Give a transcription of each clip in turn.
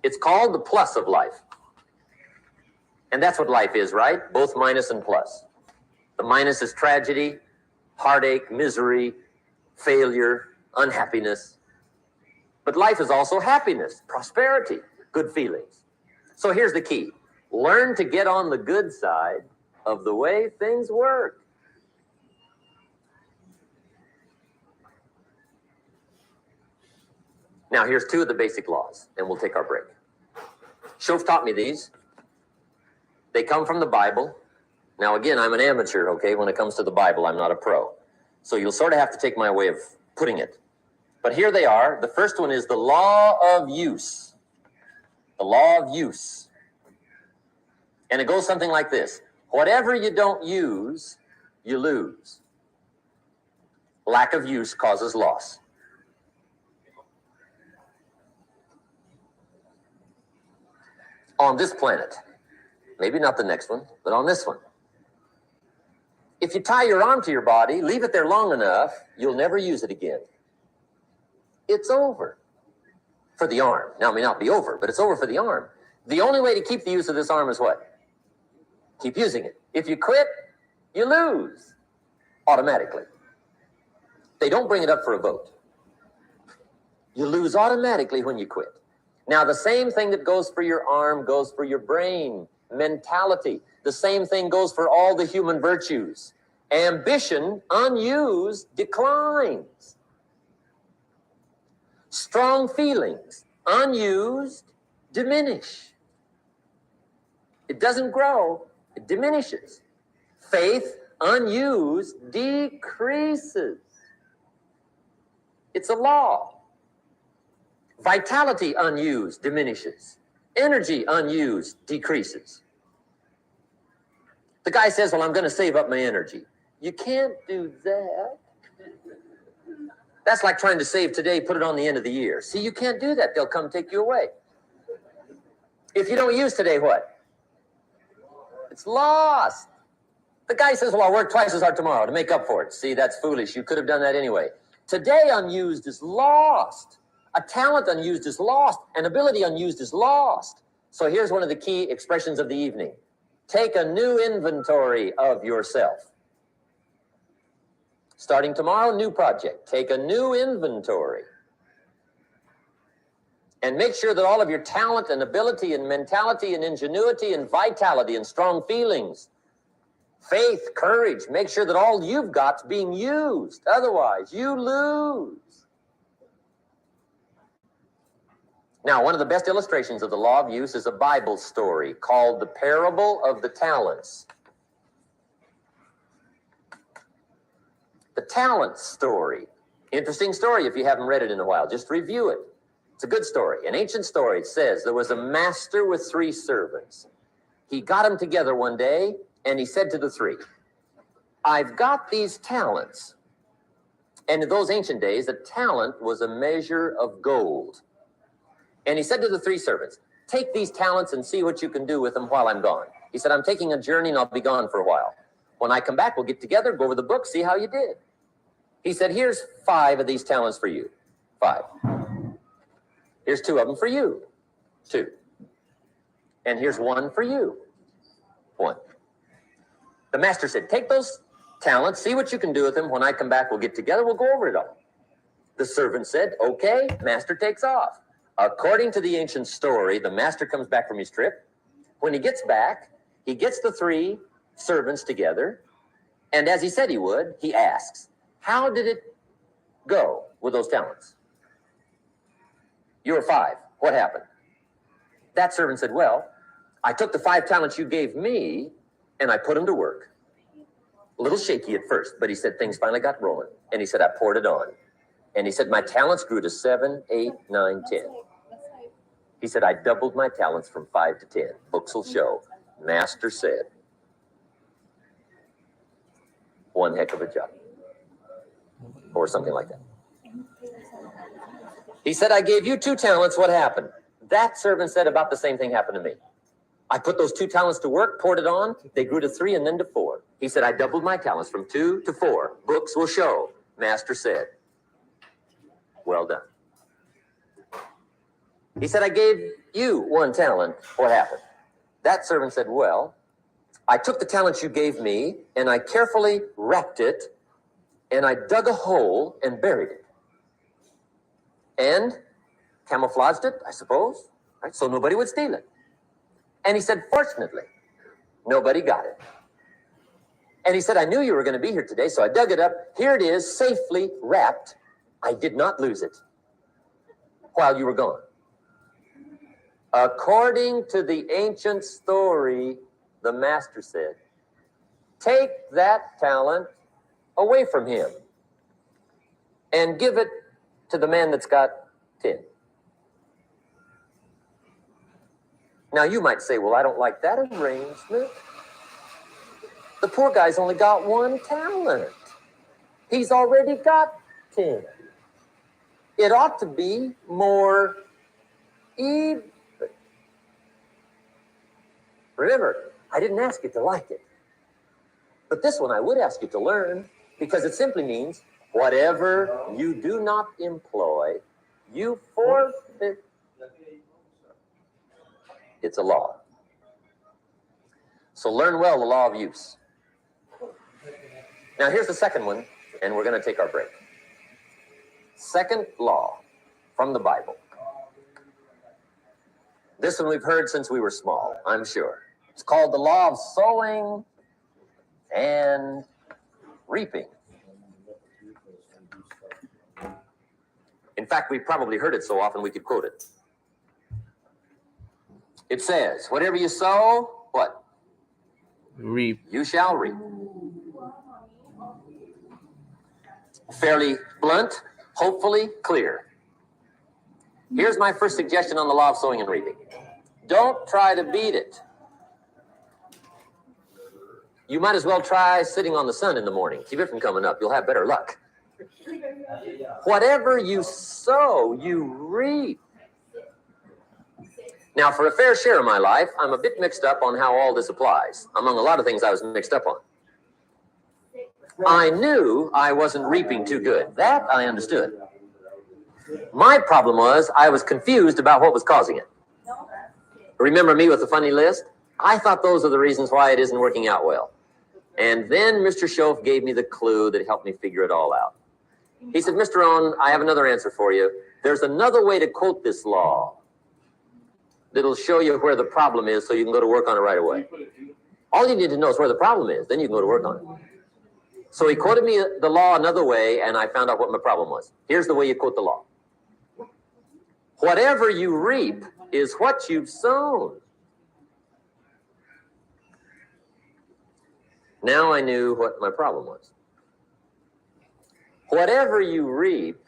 It's called the plus of life. And that's what life is, right? Both minus and plus. The minus is tragedy, heartache, misery, failure, unhappiness. But life is also happiness, prosperity, good feelings. So here's the key. Learn to get on the good side of the way things work. Now, here's two of the basic laws, and we'll take our break. Shoaff taught me these. They come from the Bible. Now, again, I'm an amateur, okay? When it comes to the Bible, I'm not a pro. So you'll sort of have to take my way of putting it. But here they are. The first one is the law of use. The law of use. And it goes something like this. Whatever you don't use, you lose. Lack of use causes loss. On this planet, maybe not the next one, but on this one, if you tie your arm to your body, leave it there long enough, you'll never use it again. It's over for the arm. Now, it may not be over, but it's over for the arm. The only way to keep the use of this arm is what? Keep using it. If you quit, you lose automatically. They don't bring it up for a vote. You lose automatically when you quit. Now, the same thing that goes for your arm goes for your brain, mentality. The same thing goes for all the human virtues. Ambition, unused, declines. Strong feelings, unused, diminish. It doesn't grow, it diminishes. Faith, unused, decreases. It's a law. Vitality unused diminishes. Energy unused decreases. The guy says, well, I'm going to save up my energy. You can't do that. That's like trying to save today, put it on the end of the year. See, you can't do that. They'll come take you away. If you don't use today, what? It's lost. The guy says, well, I'll work twice as hard tomorrow to make up for it. See, that's foolish. You could have done that anyway. Today unused is lost. A talent unused is lost. An ability unused is lost. So here's one of the key expressions of the evening. Take a new inventory of yourself. Starting tomorrow, new project. Take a new inventory. And make sure that all of your talent and ability and mentality and ingenuity and vitality and strong feelings, faith, courage, make sure that all you've got's being used. Otherwise, you lose. Now, one of the best illustrations of the law of use is a Bible story called the Parable of the Talents. The talent story. Interesting story if you haven't read it in a while. Just review it. It's a good story. An ancient story. It says there was a master with 3 servants. He got them together one day and he said to the 3, I've got these talents. And in those ancient days, a talent was a measure of gold. And he said to the 3 servants, take these talents and see what you can do with them while I'm gone. He said, I'm taking a journey and I'll be gone for a while. When I come back, we'll get together, go over the book, see how you did. He said, here's 5 of these talents for you. 5. Here's 2 of them for you. 2. And here's 1 for you. 1. The master said, take those talents, see what you can do with them. When I come back, we'll get together, we'll go over it all. The servant said, okay, master takes off. According to the ancient story, the master comes back from his trip. When he gets back, he gets the 3 servants together. And as he said he would, he asks, how did it go with those talents? You were 5. What happened? That servant said, well, I took the 5 talents you gave me and I put them to work. A little shaky at first, but he said things finally got rolling. And he said, I poured it on. And he said, my talents grew to 7, 8, 9, 10. He said, I doubled my talents from 5 to 10. Books will show. Master said, one heck of a job. Or something like that. He said, I gave you 2 talents. What happened? That servant said about the same thing happened to me. I put those 2 talents to work, poured it on. They grew to 3 and then to 4. He said, I doubled my talents from 2 to 4. Books will show. Master said, well done. He said, I gave you 1 talent. What happened? That servant said, well, I took the talent you gave me and I carefully wrapped it and I dug a hole and buried it. And camouflaged it, I suppose, right? So nobody would steal it. And he said, fortunately, nobody got it. And he said, I knew you were going to be here today, so I dug it up. Here it is, safely wrapped. I did not lose it while you were gone. According to the ancient story, the master said, take that talent away from him and give it to the man that's got 10. Now you might say, well, I don't like that arrangement. The poor guy's only got 1 talent. He's already got 10. It ought to be more even. Remember, I didn't ask you to like it. But this one I would ask you to learn, because it simply means whatever you do not employ, you forfeit. It's a law. So learn well the law of use. Now here's the second one, and we're going to take our break. Second law from the Bible. This one we've heard since we were small, I'm sure. It's called the law of sowing and reaping. In fact, we've probably heard it so often we could quote it. It says, whatever you sow, what? Reap. You shall reap. Fairly blunt, hopefully clear. Here's my first suggestion on the law of sowing and reaping. Don't try to beat it. You might as well try sitting on the sun in the morning. Keep it from coming up. You'll have better luck. Whatever you sow, you reap. Now, for a fair share of my life, I'm a bit mixed up on how all this applies. Among a lot of things I was mixed up on. I knew I wasn't reaping too good. That I understood. My problem was I was confused about what was causing it. Remember me with the funny list? I thought those are the reasons why it isn't working out well. And then Mr. Schoaf gave me the clue that helped me figure it all out. He said, Mr. Owen, I have another answer for you. There's another way to quote this law that'll show you where the problem is so you can go to work on it right away. All you need to know is where the problem is. Then you can go to work on it. So he quoted me the law another way, and I found out what my problem was. Here's the way you quote the law. Whatever you reap is what you've sown. Now I knew what my problem was. Whatever you reap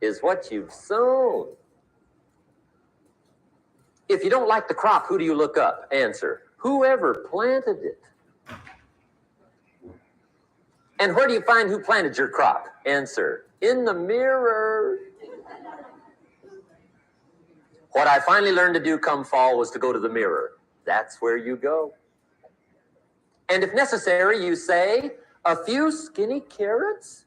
is what you've sown. If you don't like the crop, who do you look up? Answer, whoever planted it. And where do you find who planted your crop? Answer, in the mirror. What I finally learned to do come fall was to go to the mirror. That's where you go. And if necessary, you say, a few skinny carrots?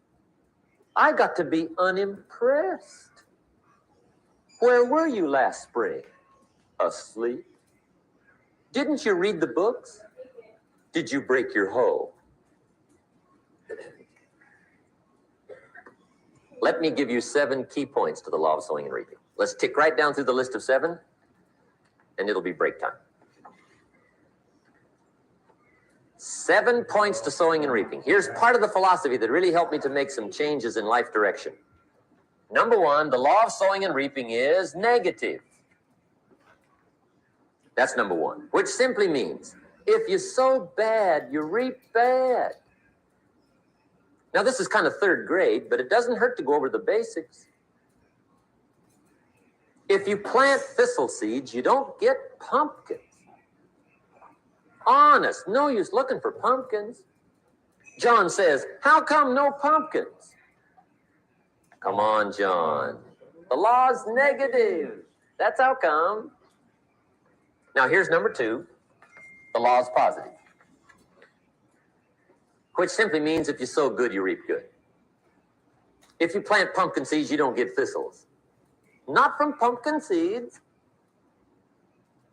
I got to be unimpressed. Where were you last spring? Asleep. Didn't you read the books? Did you break your hoe? Let me give you 7 key points to the law of sowing and reaping. Let's tick right down through the list of 7, and it'll be break time. 7 points to sowing and reaping. Here's part of the philosophy that really helped me to make some changes in life direction. Number 1, the law of sowing and reaping is negative. That's number 1, which simply means if you sow bad, you reap bad. Now, this is kind of 3rd grade, but it doesn't hurt to go over the basics. If you plant thistle seeds, you don't get pumpkins. Honest, no use looking for pumpkins. John says, how come no pumpkins? Come on, John. The law's negative. That's how come. Now, here's number 2. The law's positive. Which simply means if you sow good, you reap good. If you plant pumpkin seeds, you don't get thistles. Not from pumpkin seeds.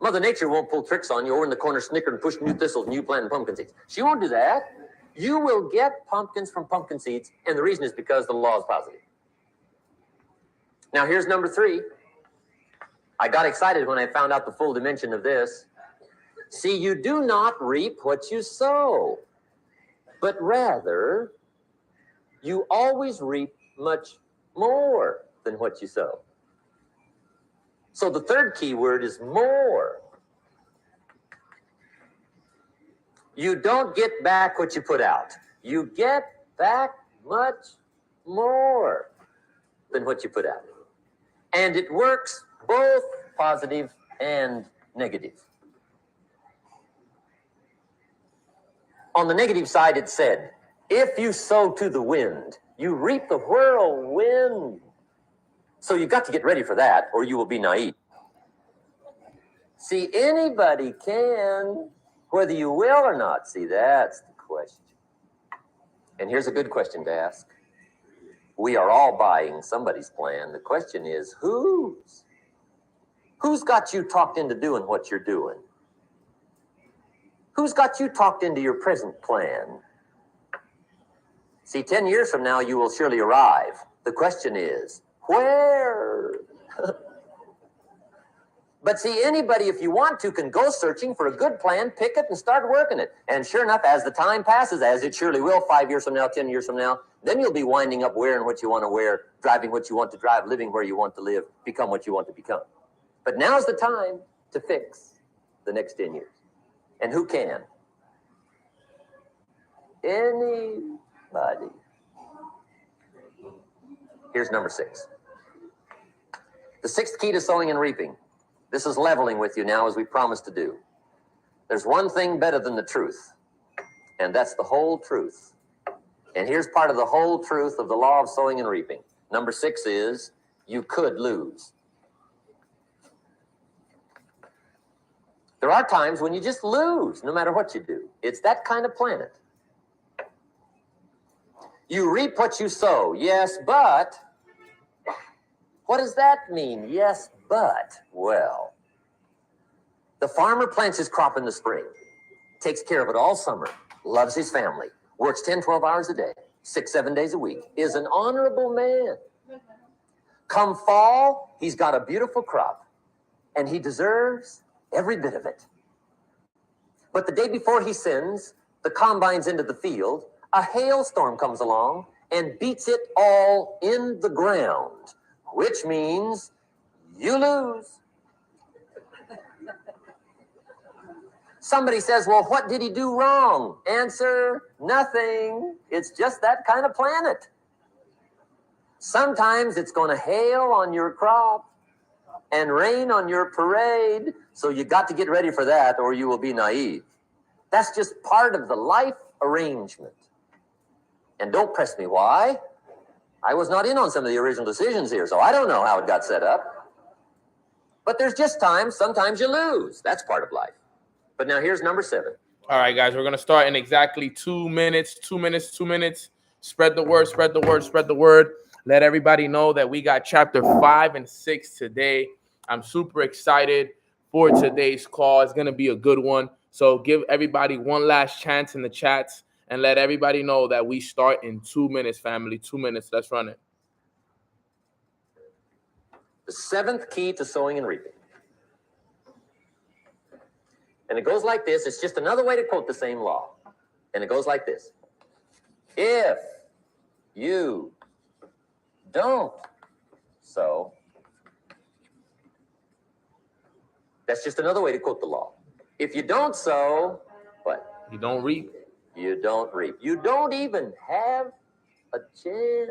Mother Nature won't pull tricks on you over in the corner, snicker and push new thistles and you planting pumpkin seeds. She won't do that. You will get pumpkins from pumpkin seeds, and the reason is because the law is positive. Now, here's number 3. I got excited when I found out the full dimension of this. See, you do not reap what you sow, but rather you always reap much more than what you sow. So the third key word is more. You don't get back what you put out. You get back much more than what you put out. And it works both positive and negative. On the negative side, it said, if you sow to the wind, you reap the whirlwind. So you've got to get ready for that, or you will be naive. See, anybody can, whether you will or not. See, that's the question. And here's a good question to ask. We are all buying somebody's plan. The question is, whose? Who's got you talked into doing what you're doing? Who's got you talked into your present plan? See, 10 years from now, you will surely arrive. The question is, where? But see, anybody, if you want to, can go searching for a good plan, pick it, and start working it. And sure enough, as the time passes, as it surely will 5 years from now, 10 years from now, then you'll be winding up wearing what you want to wear, driving what you want to drive, living where you want to live, become what you want to become. But now's the time to fix the next 10 years. And who can? Anybody. Here's number 6. The 6th key to sowing and reaping. This is leveling with you now, as we promised to do. There's one thing better than the truth, and that's the whole truth. And here's part of the whole truth of the law of sowing and reaping. Number 6 is, you could lose. There are times when you just lose, no matter what you do. It's that kind of planet. You reap what you sow, yes, but what does that mean? Yes, but, well, the farmer plants his crop in the spring, takes care of it all summer, loves his family, works 10, 12 hours a day, 6, 7 days a week, is an honorable man. Come fall, he's got a beautiful crop, and he deserves every bit of it. But the day before he sends the combines into the field, a hailstorm comes along and beats it all in the ground, which means you lose. Somebody says, well, what did he do wrong? Answer, nothing. It's just that kind of planet. Sometimes it's going to hail on your crop and rain on your parade, so you got to get ready for that or you will be naive. That's just part of the life arrangement. And don't press me why. I was not in on some of the original decisions here, so I don't know how it got set up. But there's just times, sometimes you lose. That's part of life. But now here's number 7. All right, guys, we're going to start in exactly 2 minutes, 2 minutes, 2 minutes. Spread the word, spread the word, spread the word. Let everybody know that we got chapter 5 and 6 today. I'm super excited for today's call. It's going to be a good one. So give everybody one last chance in the chats and let everybody know that we start in 2 minutes, family. 2 minutes. Let's run it. The 7th key to sowing and reaping. And it goes like this. It's just another way to quote the same law. And it goes like this. If you don't sow, that's just another way to quote the law. If you don't sow, what? You don't reap. You don't reap. You don't even have a chance.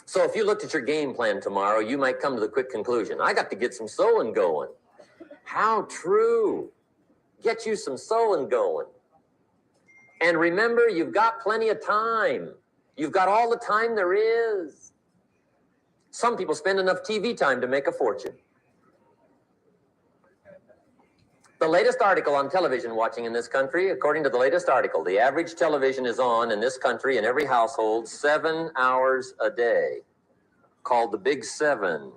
So if you looked at your game plan tomorrow, you might come to the quick conclusion, I got to get some sowing going. How true. Get you some sowing going. And remember, you've got plenty of time. You've got all the time there is. Some people spend enough TV time to make a fortune. The latest article on television watching in this country, according to the latest article, the average television is on in this country in every household 7 hours a day, called the Big 7.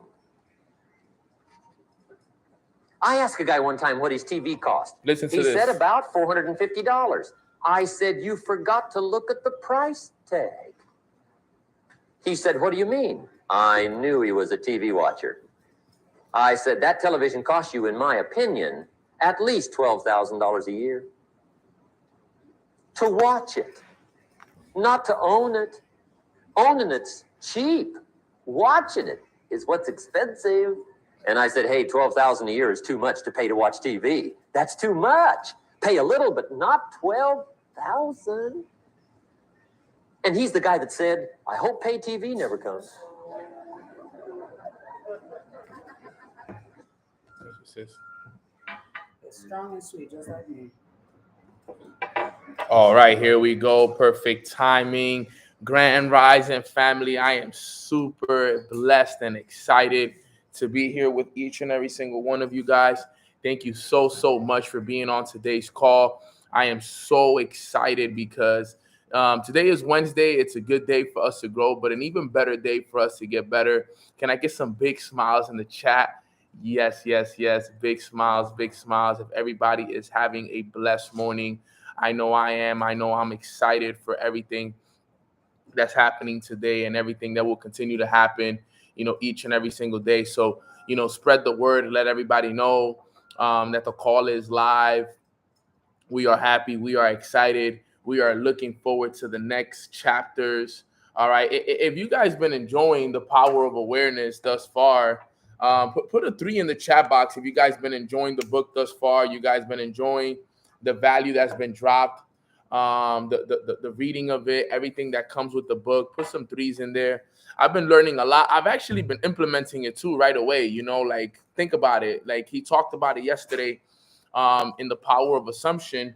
I asked a guy one time what his TV cost. Listen to He this. said about $450. I said, you forgot to look at the price tag. He said, what do you mean? I knew he was a TV watcher. I said, that television costs you, in my opinion, at least $12,000 a year. To watch it, not to own it. Owning it's cheap. Watching it is what's expensive. And I said, hey, $12,000 a year is too much to pay to watch TV. That's too much. Pay a little, but not $12,000. And he's the guy that said, I hope pay TV never comes. It's strong and sweet, just like me. All right, here we go. Perfect timing. Grand Rising family. I am super blessed and excited to be here with each and every single one of you guys. Thank you so much for being on today's call. I am so excited because today is Wednesday. It's a good day for us to grow, but an even better day for us to get better. Can I get some big smiles in the chat? Yes. Big smiles. If everybody is having a blessed morning, I know I am. I know I'm excited for everything that's happening today and everything that will continue to happen, each and every single day. So, spread the word, let everybody know that the call is live. We are happy. We are excited. We are looking forward to the next chapters. All right. If you guys been enjoying the power of awareness thus far, put a 3 in the chat box. If you guys been enjoying the book thus far, you guys been enjoying the value that's been dropped, the reading of it, everything that comes with the book. Put some 3s in there. I've been learning a lot. I've actually been implementing it too right away. Like, think about it. Like, he talked about it yesterday in the power of assumption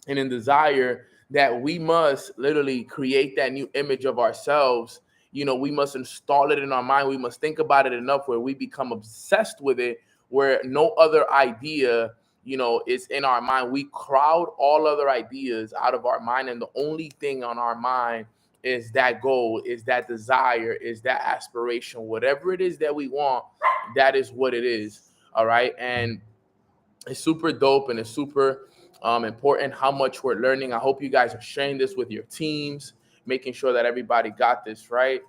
and in desire, that we must literally create that new image of ourselves. We must install it in our mind. We must think about it enough where we become obsessed with it, where no other idea is in our mind. We crowd all other ideas out of our mind, and the only thing on our mind is that goal, is that desire, is that aspiration. Whatever it is that we want, that is what it is. All right. And it's super dope, and it's super important how much we're learning. I hope you guys are sharing this with your teams, making sure that everybody got this right.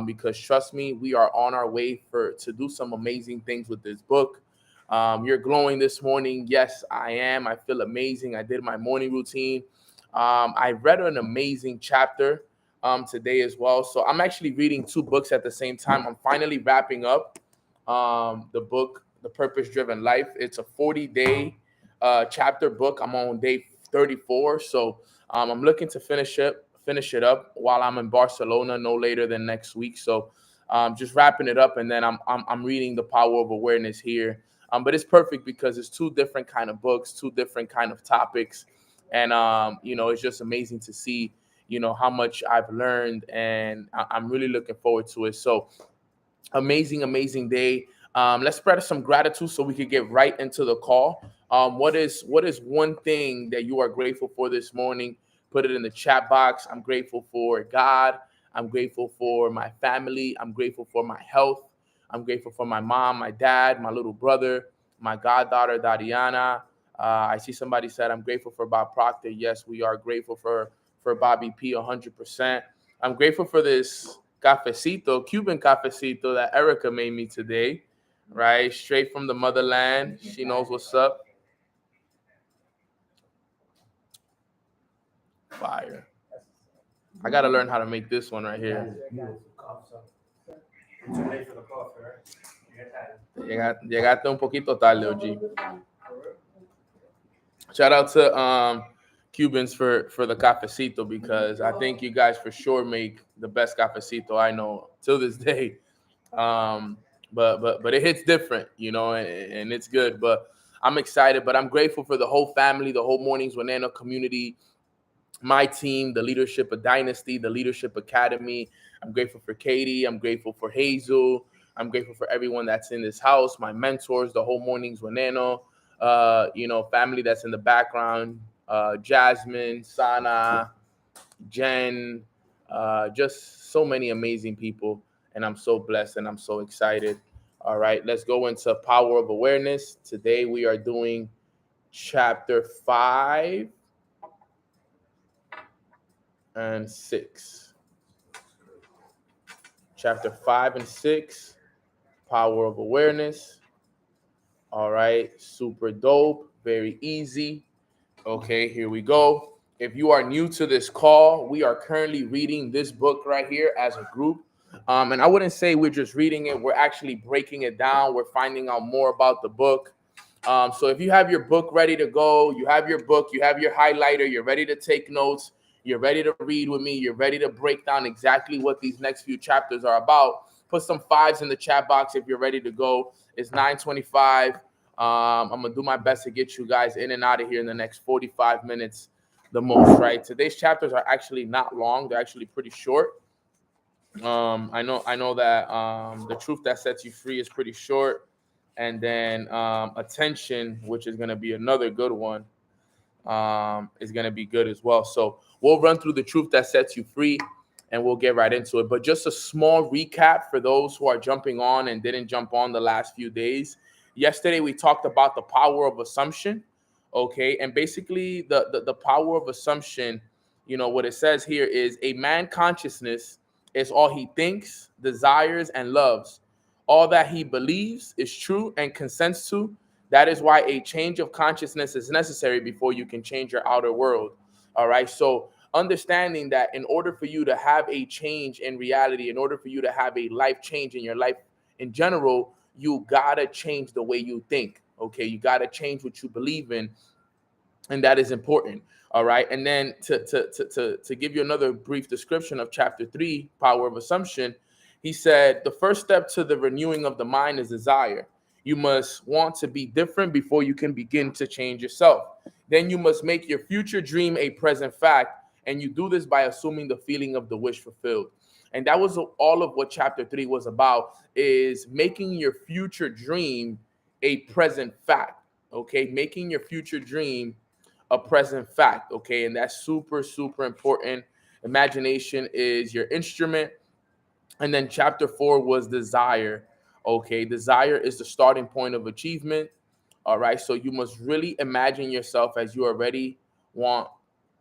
Because trust me, we are on our way to do some amazing things with this book. You're glowing this morning. Yes, I am. I feel amazing. I did my morning routine. I read an amazing chapter today as well. So I'm actually reading 2 books at the same time. I'm finally wrapping up the book, The Purpose Driven Life. It's a 40-day chapter book. I'm on day 34. So I'm looking to finish it up while I'm in Barcelona, no later than next week. So just wrapping it up, and then I'm reading The Power of Awareness here. But it's perfect because it's 2 different kind of books, 2 different kind of topics. And, it's just amazing to see, how much I've learned, and I'm really looking forward to it. So amazing day. Let's spread some gratitude so we could get right into the call. What is one thing that you are grateful for this morning? Put it in the chat box. I'm grateful for God. I'm grateful for my family. I'm grateful for my health. I'm grateful for my mom, my dad, my little brother, my goddaughter, Dariana. I see somebody said, I'm grateful for Bob Proctor. Yes, we are grateful for Bobby P 100%. I'm grateful for this cafecito, Cuban cafecito that Erica made me today, right? Straight from the motherland. She knows what's up. Fire. I got to learn how to make this one right here. Llegaste un poquito tarde, OG. Shout out to Cubans for the cafecito, because I think you guys for sure make the best cafecito I know till this day. But it hits different, and it's good. But I'm excited. But I'm grateful for the whole family, the whole Mornings with Nano community, my team, the leadership of Dynasty, the Leadership Academy. I'm grateful for Katie. I'm grateful for Hazel. I'm grateful for everyone that's in this house, my mentors, the whole Mornings with Nano, family that's in the background, Jasmine, Sana, Jen, just so many amazing people. And I'm so blessed and I'm so excited. All right, let's go into power of awareness. Today we are doing chapter 5 and 6. Chapter 5 and 6, power of awareness. All right, super dope, very easy. Okay, here we go. If you are new to this call, we are currently reading this book right here as a group. And I wouldn't say we're just reading it, we're actually breaking it down. We're finding out more about the book. So if you have your book ready to go, you have your book, you have your highlighter, you're ready to take notes, you're ready to read with me, you're ready to break down exactly what these next few chapters are about, put some 5s in the chat box if you're ready to go. It's 9:25. I'm going to do my best to get you guys in and out of here in the next 45 minutes the most, right? Today's chapters are actually not long. They're actually pretty short. I know that the truth that sets you free is pretty short. And then attention, which is going to be another good one, is going to be good as well. So we'll run through the truth that sets you free and we'll get right into it. But just a small recap for those who are jumping on and didn't jump on the last few days. Yesterday, we talked about the power of assumption. Okay. And basically the power of assumption, you know, what it says here is a man consciousness is all he thinks, desires, and loves. All that he believes is true and consents to. That is why a change of consciousness is necessary before you can change your outer world. All right. So understanding that in order for you to have a change in reality, in order for you to have a life change in your life in general, you gotta change the way you think. Okay. You gotta change what you believe in. And that is important. All right. And then to give you another brief description of chapter 3, power of assumption, he said the first step to the renewing of the mind is desire. You must want to be different before you can begin to change yourself. Then you must make your future dream a present fact. And you do this by assuming the feeling of the wish fulfilled. And that was all of what chapter 3 was about, is making your future dream a present fact. Okay. Making your future dream a present fact. Okay. And that's super, super important. Imagination is your instrument. And then chapter 4 was desire. Okay. Desire is the starting point of achievement. All right. So you must really imagine yourself as you already want.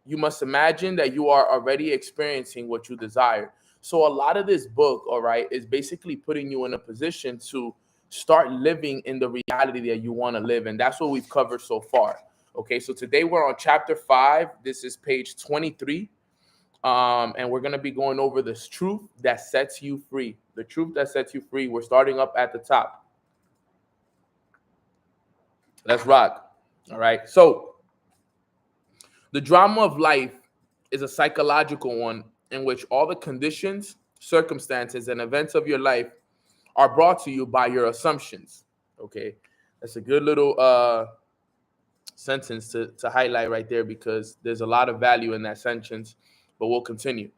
You must imagine that you are already experiencing what you desire. So a lot of this book, all right, is basically putting you in a position to start living in the reality that you want to live. And that's what we've covered so far. Okay. So today we're on chapter 5. This is page 23. And we're going to be going over this truth that sets you free. The truth that sets you free. We're starting up at the top. Let's rock. All right. So the drama of life is a psychological one in which all the conditions, circumstances, and events of your life are brought to you by your assumptions. Okay. That's a good little sentence to highlight right there, because there's a lot of value in that sentence. But we'll continue.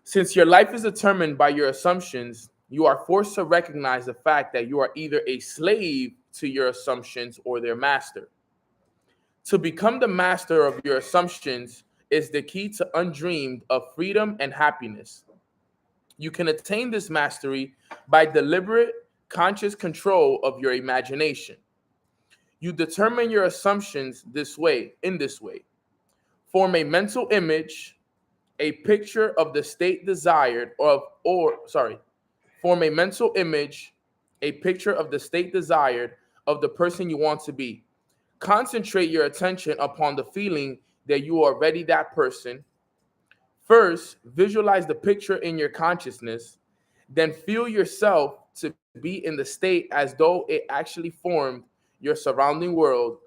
Since your life is determined by your assumptions, you are forced to recognize the fact that you are either a slave to your assumptions or their master. To become the master of your assumptions is the key to undreamed of freedom and happiness. You can attain this mastery by deliberate, conscious control of your imagination. You determine your assumptions in this way. Form a mental image, a picture of the state desired form a mental image, a picture of the state desired of the person you want to be. Concentrate your attention upon the feeling that you are already that person. First, visualize the picture in your consciousness, then feel yourself to be in the state as though it actually formed your surrounding world.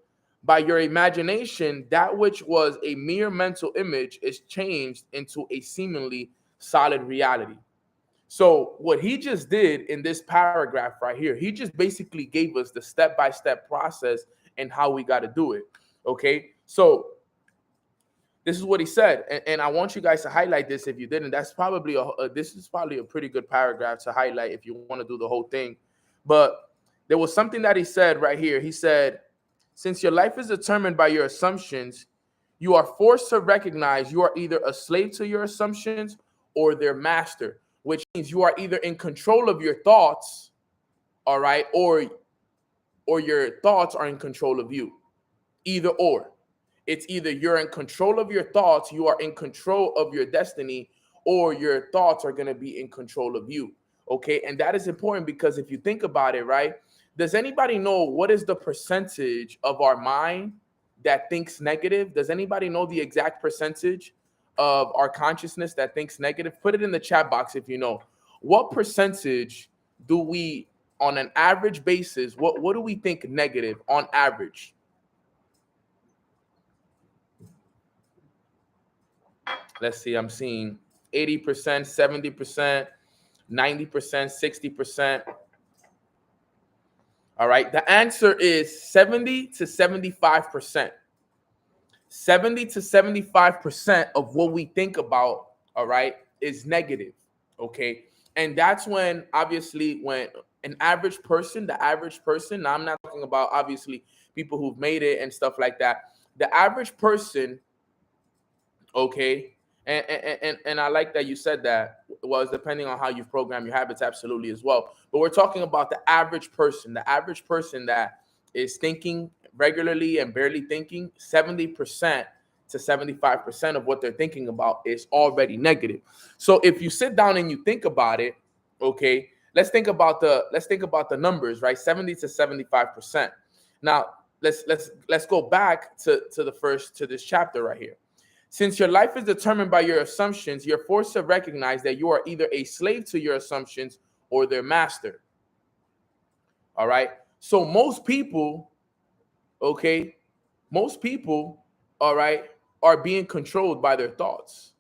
By your imagination, that which was a mere mental image is changed into a seemingly solid reality. So what he just did in this paragraph right here, he just basically gave us the step-by-step process and how we got to do it. Okay. So this is what he said. And I want you guys to highlight this. If you didn't, that's probably this is probably a pretty good paragraph to highlight if you want to do the whole thing. But there was something that he said right here. He said, since your life is determined by your assumptions, you are forced to recognize you are either a slave to your assumptions or their master, which means you are either in control of your thoughts all right, or your thoughts are in control of you. Either or. It's either you're in control of your thoughts, you are in control of your destiny, or your thoughts are going to be in control of you. Okay. And that is important because if you think about it, right? Does anybody know what is the percentage of our mind that thinks negative? Does anybody know the exact percentage of our consciousness that thinks negative? Put it in the chat box if you know. What percentage do we, on an average basis, what do we think negative on average? Let's see, I'm seeing 80%, 70%, 90%, 60%. All right, the answer is 70 to 75%. 70 to 75% of what we think about, all right, is negative. Okay. And that's when, obviously, when an average person, the average person, now I'm not talking about obviously people who've made it and stuff like that. The average person, okay, and I like that you said that. Well, it's depending on how you program your habits, absolutely as well. But we're talking about the average person that is thinking regularly and barely thinking. 70% to 75% of what they're thinking about is already negative. So if you sit down and you think about it, okay, let's think about the numbers, right? 70 to 75%. Now let's go back to this chapter right here. Since your life is determined by your assumptions, you're forced to recognize that you are either a slave to your assumptions or their master. All right. So most people, okay, all right, are being controlled by their thoughts.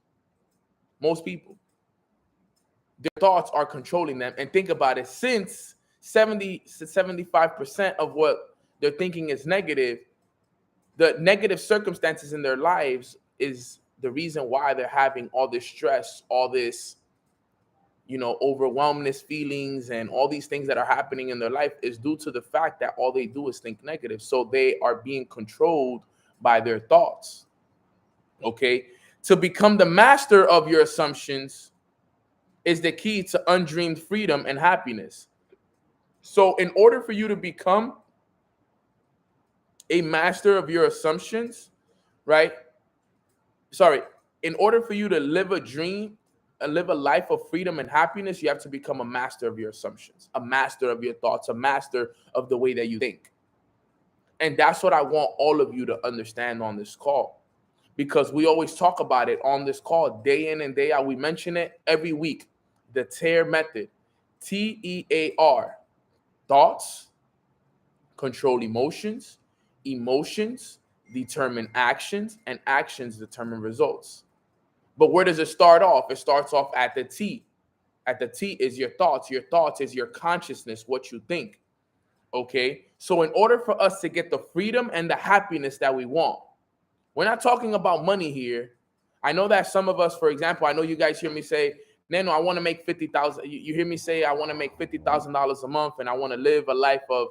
Most people, their thoughts are controlling them. And think about it, since 70 to 75% of what they're thinking is negative, the negative circumstances in their lives is the reason why they're having all this stress, all this, overwhelmness feelings, and all these things that are happening in their life is due to the fact that all they do is think negative. So they are being controlled by their thoughts. Okay. To become the master of your assumptions is the key to undreamed freedom and happiness. So in order for you to become a master of your assumptions, right? In order for you to live a dream and live a life of freedom and happiness, you have to become a master of your assumptions, a master of your thoughts, a master of the way that you think. And that's what I want all of you to understand on this call, because we always talk about it on this call day in and day out. We mention it every week. The TEAR method, TEAR, thoughts control emotions, emotions determine actions, and actions determine results. But where does it start off? It starts off at the T. At the T is your thoughts. Your thoughts is your consciousness, what you think. Okay? So in order for us to get the freedom and the happiness that we want, we're not talking about money here. I know that some of us, for example, I know you guys hear me say, Nano, I want to make $50,000. You hear me say, I want to make $50,000 a month, and I want to live a life of,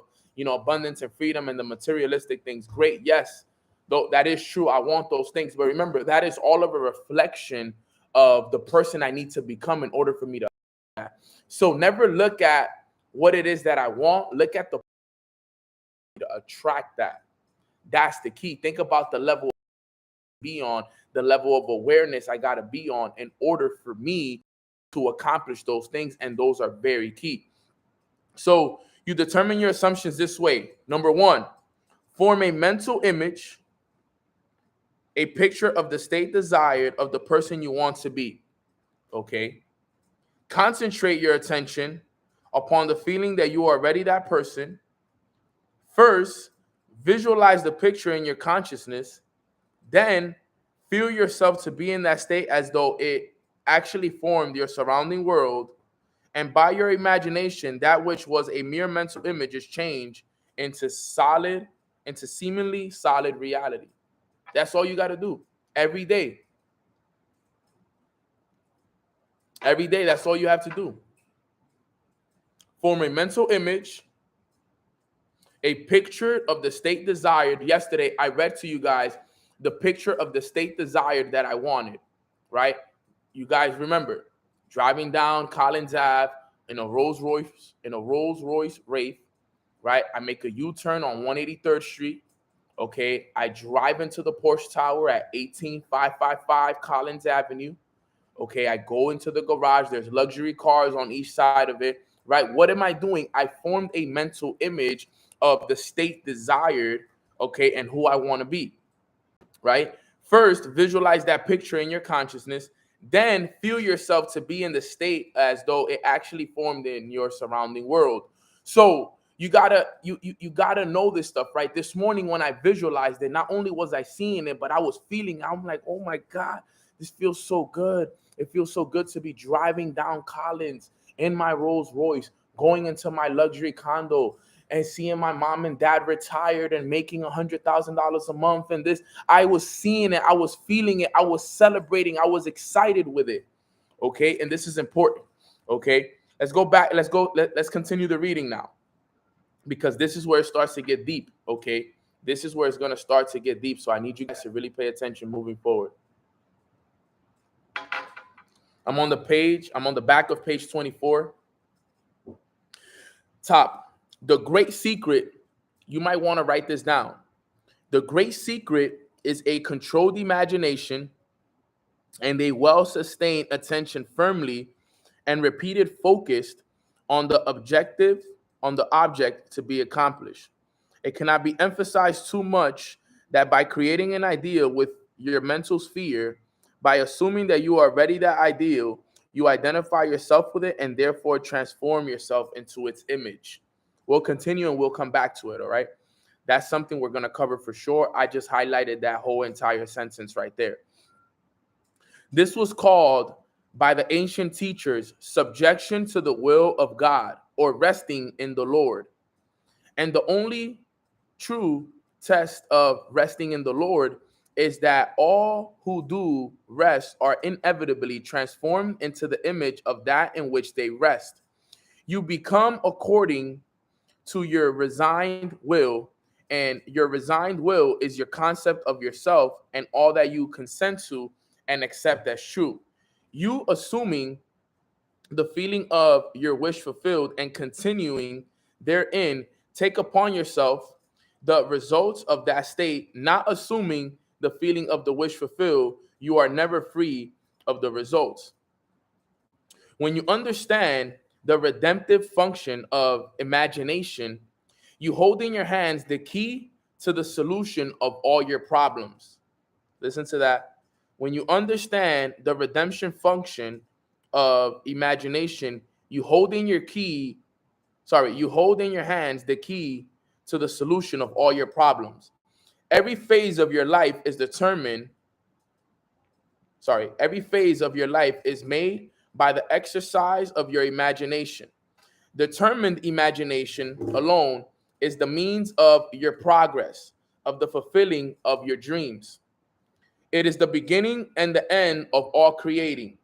abundance and freedom and the materialistic things. Great. Yes, though that is true. I want those things. But remember, that is all of a reflection of the person I need to become in order for me to. So never look at what it is that I want. Look at the to attract that. That's the key. Think about the level be on, the level of awareness I got to be on in order for me to accomplish those things. And those are very key. So you determine your assumptions this way. Number one, form a mental image, a picture of the state desired of the person you want to be. Okay. Concentrate your attention upon the feeling that you are already that person. First, visualize the picture in your consciousness. Then feel yourself to be in that state as though it actually formed your surrounding world. And by your imagination, that which was a mere mental image is changed into seemingly solid reality. That's all you got to do every day. Every day, that's all you have to do. Form a mental image, a picture of the state desired. Yesterday, I read to you guys the picture of the state desired that I wanted, right? You guys remember driving down Collins Ave, in a Rolls Royce Wraith, right? I make a U-turn on 183rd Street. Okay, I drive into the Porsche Tower at 18555 Collins Avenue. Okay, I go into the garage. There's luxury cars on each side of it, right? What am I doing? I formed a mental image of the state desired, okay, and who I want to be, right? First, visualize that picture in your consciousness. Then feel yourself to be in the state as though it actually formed in your surrounding world. So you gotta know this stuff, right? This morning when I visualized it, not only was I seeing it, but I was feeling it. I'm like, oh my God, this feels so good. It feels so good to be driving down Collins in my Rolls Royce, going into my luxury condo and seeing my mom and dad retired and making $100,000 a month. And this, I was seeing it, I was feeling it, I was celebrating, I was excited with it. Okay, and this is important. Okay, let's go back. Let's continue the reading now, because this is where it starts to get deep. Okay, this is where it's going to start to get deep. So I need you guys to really pay attention moving forward. I'm on the back of page 24. Top. The great secret, you might want to write this down. The great secret is a controlled imagination and a well-sustained attention firmly and repeated focused on the object to be accomplished. It cannot be emphasized too much that by creating an idea with your mental sphere, by assuming that you are already that ideal, you identify yourself with it and therefore transform yourself into its image. We'll continue and we'll come back to it, all right? That's something we're going to cover for sure. I just highlighted that whole entire sentence right there. This was called by the ancient teachers subjection to the will of God, or resting in the Lord. And the only true test of resting in the Lord is that all who do rest are inevitably transformed into the image of that in which they rest. You become according to your resigned will, and your resigned will is your concept of yourself and all that you consent to and accept as true. You assuming the feeling of your wish fulfilled and continuing therein, take upon yourself the results of that state, not assuming the feeling of the wish fulfilled. You are never free of the results. When you understand the redemptive function of imagination, you hold in your hands the key to the solution of all your problems. Listen to that. When you understand the redemption function of imagination, you hold in your hands the key to the solution of all your problems. Every phase of your life is made by the exercise of your imagination. Determined imagination alone is the means of your progress, of the fulfilling of your dreams. It is the beginning and the end of all creating.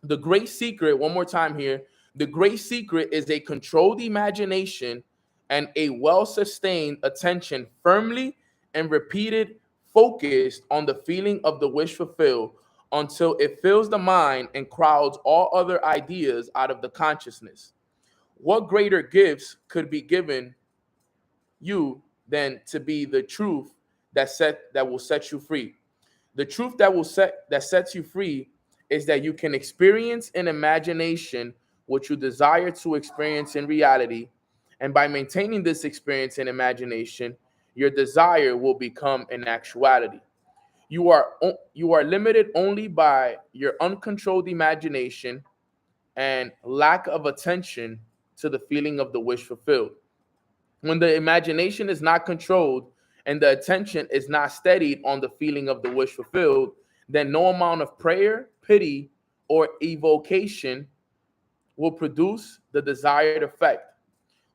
The great secret, one more time here, the great secret is a controlled imagination and a well-sustained attention firmly and repeated focused on the feeling of the wish fulfilled until it fills the mind and crowds all other ideas out of the consciousness. What greater gifts could be given you than to be the truth that will set you free? The truth that sets you free is that you can experience in imagination what you desire to experience in reality, and by maintaining this experience in imagination, your desire will become an actuality. You are limited only by your uncontrolled imagination and lack of attention to the feeling of the wish fulfilled. When the imagination is not controlled and the attention is not steadied on the feeling of the wish fulfilled, then no amount of prayer, pity, or evocation will produce the desired effect.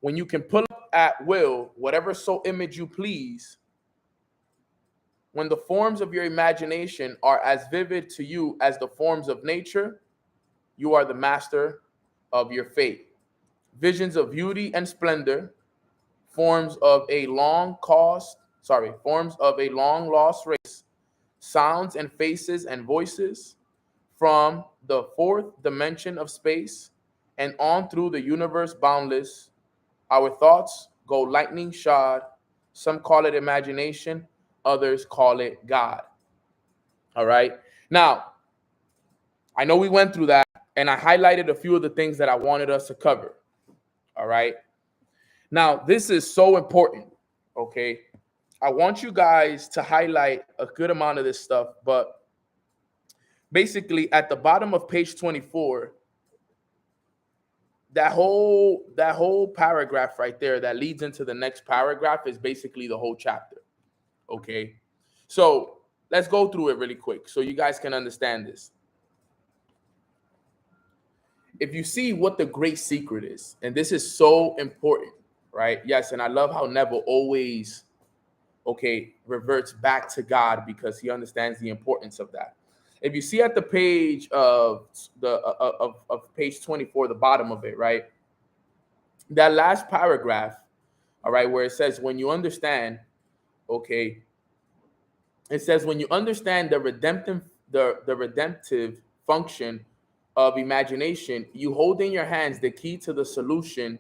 When you can pull up at will whatever soul image you please, when the forms of your imagination are as vivid to you as the forms of nature, you are the master of your fate. Visions of beauty and splendor, forms of a long lost race, sounds and faces and voices from the fourth dimension of space and on through the universe boundless. Our thoughts go lightning shod. Some call it imagination, others call it God. All right. Now, I know we went through that, and I highlighted a few of the things that I wanted us to cover. All right. Now, this is so important. Okay. I want you guys to highlight a good amount of this stuff, but basically at the bottom of page 24, that whole paragraph right there that leads into the next paragraph is basically the whole chapter. Okay. So let's go through it really quick so you guys can understand this. If you see what the great secret is, and this is so important, right? Yes, and I love how Neville always, reverts back to God because he understands the importance of that. If you see at the page of page 24, the bottom of it, right? That last paragraph, all right, where it says, when you understand, it says, when you understand the redemptive function of imagination, you hold in your hands the key to the solution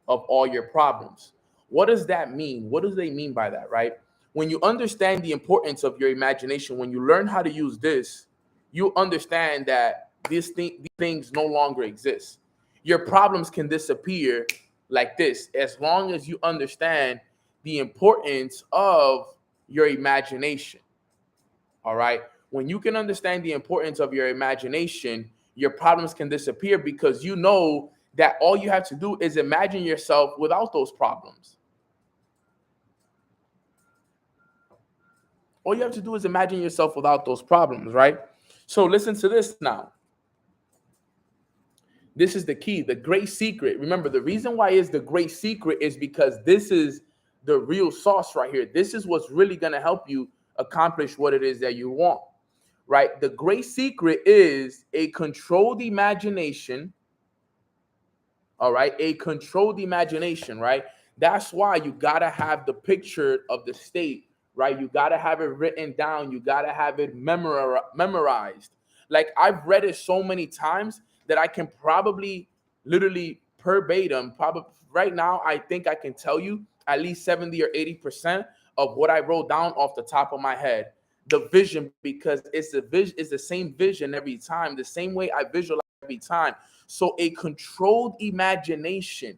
of all your problems. What does that mean? What do they mean by that, right? When you understand the importance of your imagination, when you learn how to use this, you understand that these things no longer exist. Your problems can disappear like this as long as you understand the importance of your imagination. All right. When you can understand the importance of your imagination, your problems can disappear because you know that all you have to do is imagine yourself without those problems. All you have to do is imagine yourself without those problems, right? So listen to this now. This is the key, the great secret. Remember, the reason why it's the great secret is because this is the real sauce right here. This is what's really going to help you accomplish what it is that you want, right? The great secret is a controlled imagination. All right, a controlled imagination, right? That's why you got to have the picture of the state, right? You got to have it written down. You got to have it memorized. Like, I've read it so many times that I can probably literally verbatim, probably right now, I think I can tell you at least 70 or 80% of what I wrote down off the top of my head. The vision, because it's the same vision every time, the same way I visualize every time. So a controlled imagination.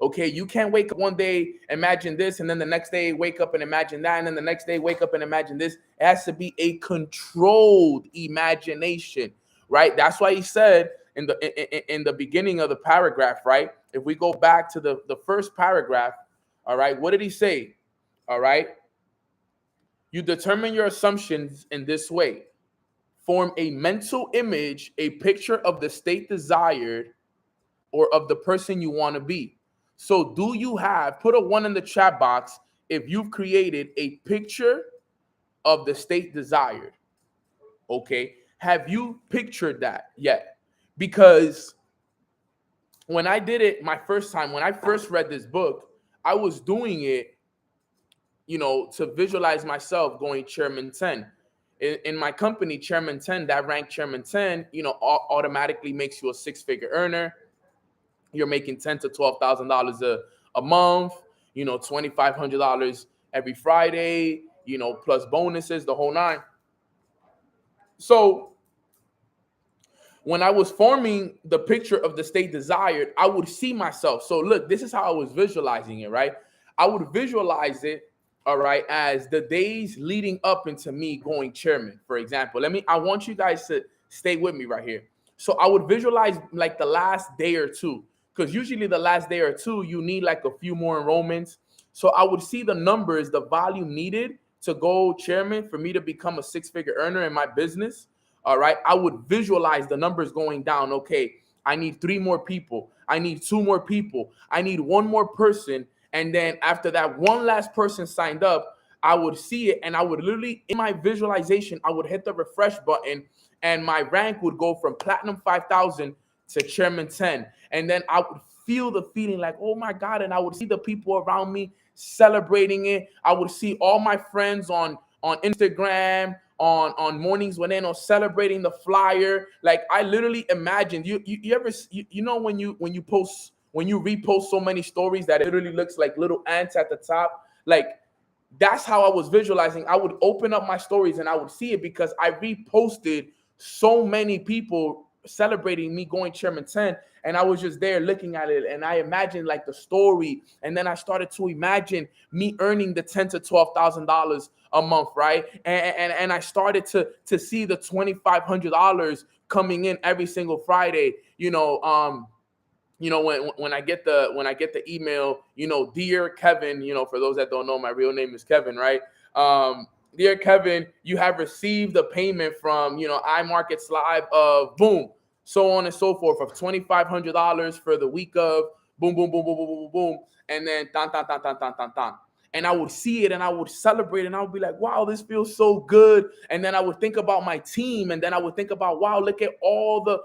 Okay, you can't wake up one day, imagine this, and then the next day wake up and imagine that, and then the next day wake up and imagine this. It has to be a controlled imagination, right? That's why he said in the beginning of the paragraph, right? If we go back to the first paragraph, all right, what did he say? All right, you determine your assumptions in this way. Form a mental image, a picture of the state desired or of the person you want to be. So do you have, put a 1 in the chat box if you've created a picture of the state desired? Okay. Have you pictured that yet? Because when I did it my first time, when I first read this book, I was doing it, to visualize myself going chairman 10. In my company, chairman 10, that rank chairman 10, automatically makes you a 6-figure earner. You're making $10,000 to $12,000 a month, $2,500 every Friday, plus bonuses, the whole nine. So when I was forming the picture of the state desired, I would see myself. So look, this is how I was visualizing it, right? I would visualize it, all right, as the days leading up into me going chairman, for example. I want you guys to stay with me right here. So I would visualize like the last day or two, because usually the last day or two, you need like a few more enrollments. So I would see the numbers, the volume needed to go chairman for me to become a 6-figure earner in my business. All right. I would visualize the numbers going down. Okay, I need 3 more people. I need 2 more people. I need 1 more person. And then after that one last person signed up, I would see it. And I would literally, in my visualization, I would hit the refresh button and my rank would go from platinum 5,000 to chairman 10. And then I would feel the feeling like, oh my God. And I would see the people around me celebrating it. I would see all my friends on Instagram, on Mornings with Nano, celebrating the flyer. Like I literally imagined you ever you know when you repost so many stories that it literally looks like little ants at the top. Like that's how I was visualizing. I would open up my stories and I would see it because I reposted so many people celebrating me going Chairman 10, and I was just there looking at it, and I imagined like the story, and then I started to imagine me earning the $10,000 to $12,000 a month, right? And I started to see the $2,500 coming in every single Friday. When I get the email, dear Kevin, for those that don't know, my real name is Kevin, right? Dear Kevin, you have received a payment from, iMarkets Live of boom, so on and so forth, of $2,500 for the week of boom, boom, boom, boom, boom, boom, boom, boom, and then tan, tan, tan, tan, tan, tan, tan. And I would see it and I would celebrate and I would be like, wow, this feels so good. And then I would think about my team, and then I would think about, wow, look at all the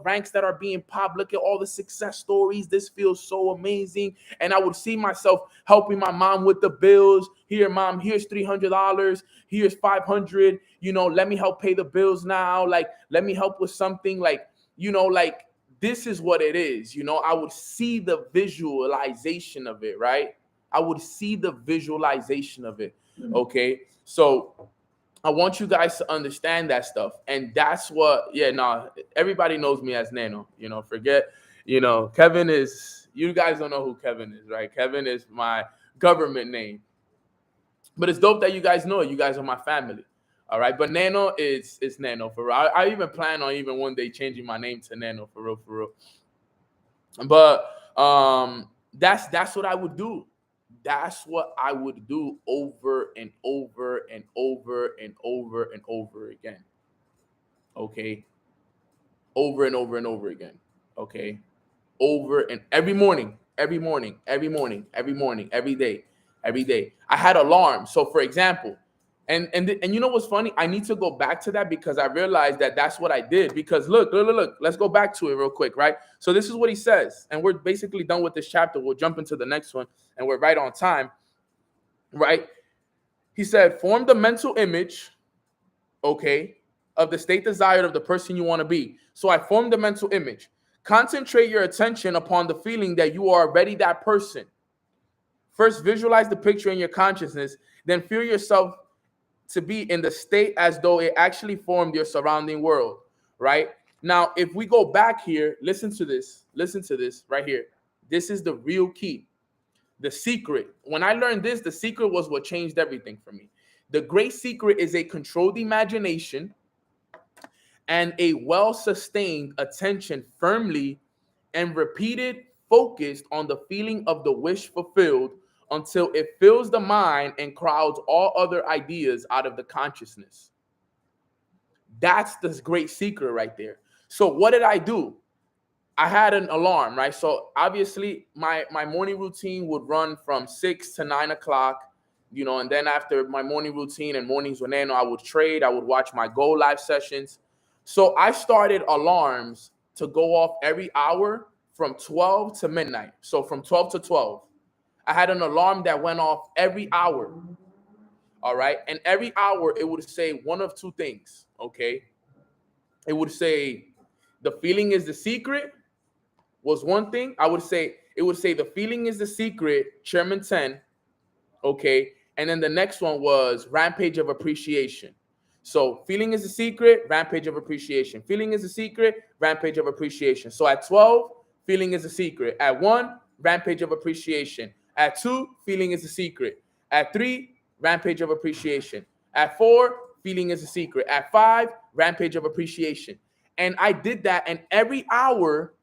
ranks that are being popped. Look at all the success stories. This feels so amazing. And I would see myself helping my mom with the bills. Here, mom, here's $300. Here's $500. Let me help pay the bills now. Like, let me help with something. Like, this is what it is. I would see the visualization of it, right? I would see the visualization of it. Okay. So I want you guys to understand that stuff. And that's what, everybody knows me as Nano. Kevin is, you guys don't know who Kevin is, right? Kevin is my government name. But it's dope that you guys know it. You guys are my family. All right. But Nano is Nano for real. I even plan on even one day changing my name to Nano for real. But that's what I would do. That's what I would do over and over and over and over and over again. Okay. Over and over and over again. Okay. Over and every morning, every day. I had alarms. So for example, and you know what's funny? I need to go back to that because I realized that that's what I did. Because look, let's go back to it real quick, right? So this is what he says, and we're basically done with this chapter. We'll jump into the next one, and we're right on time, right? He said, form the mental image, okay, of the state desired of the person you want to be. So I formed the mental image. Concentrate your attention upon the feeling that you are already that person. First, visualize the picture in your consciousness, then feel yourself to be in the state as though it actually formed your surrounding world, right? Now, if we go back here, listen to this right here. This is the real key. The secret. When I learned this, the secret was what changed everything for me. The great secret is a controlled imagination and a well-sustained attention firmly and repeated, focused on the feeling of the wish fulfilled until it fills the mind and crowds all other ideas out of the consciousness. That's the great secret right there. So what did I do? I had an alarm, right? So obviously my morning routine would run from 6 to 9 o'clock, and then after my morning routine and Mornings with Nano, I would trade. I would watch my Go Live sessions. So I started alarms to go off every hour from 12 to midnight. So from 12 to 12. I had an alarm that went off every hour. All right. And every hour it would say one of two things. Okay. It would say the feeling is the secret was one thing. It would say the feeling is the secret, Chairman 10. Okay. And then the next one was rampage of appreciation. So feeling is the secret, rampage of appreciation. Feeling is the secret, rampage of appreciation. So at 12, feeling is the secret. At 1, rampage of appreciation. At 2, feeling is the secret. At 3, rampage of appreciation. At 4, feeling is a secret. At 5, rampage of appreciation. And I did that, and every hour,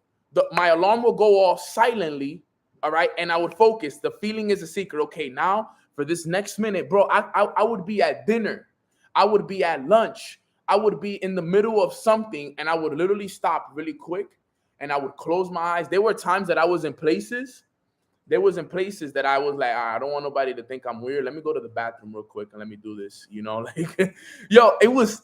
my alarm will go off silently, all right? And I would focus. The feeling is a secret. Okay, now for this next minute, bro, I would be at dinner. I would be at lunch. I would be in the middle of something, and I would literally stop really quick, and I would close my eyes. There were times that I was in places. That I was like, I don't want nobody to think I'm weird. Let me go to the bathroom real quick and let me do this. Like, yo, it was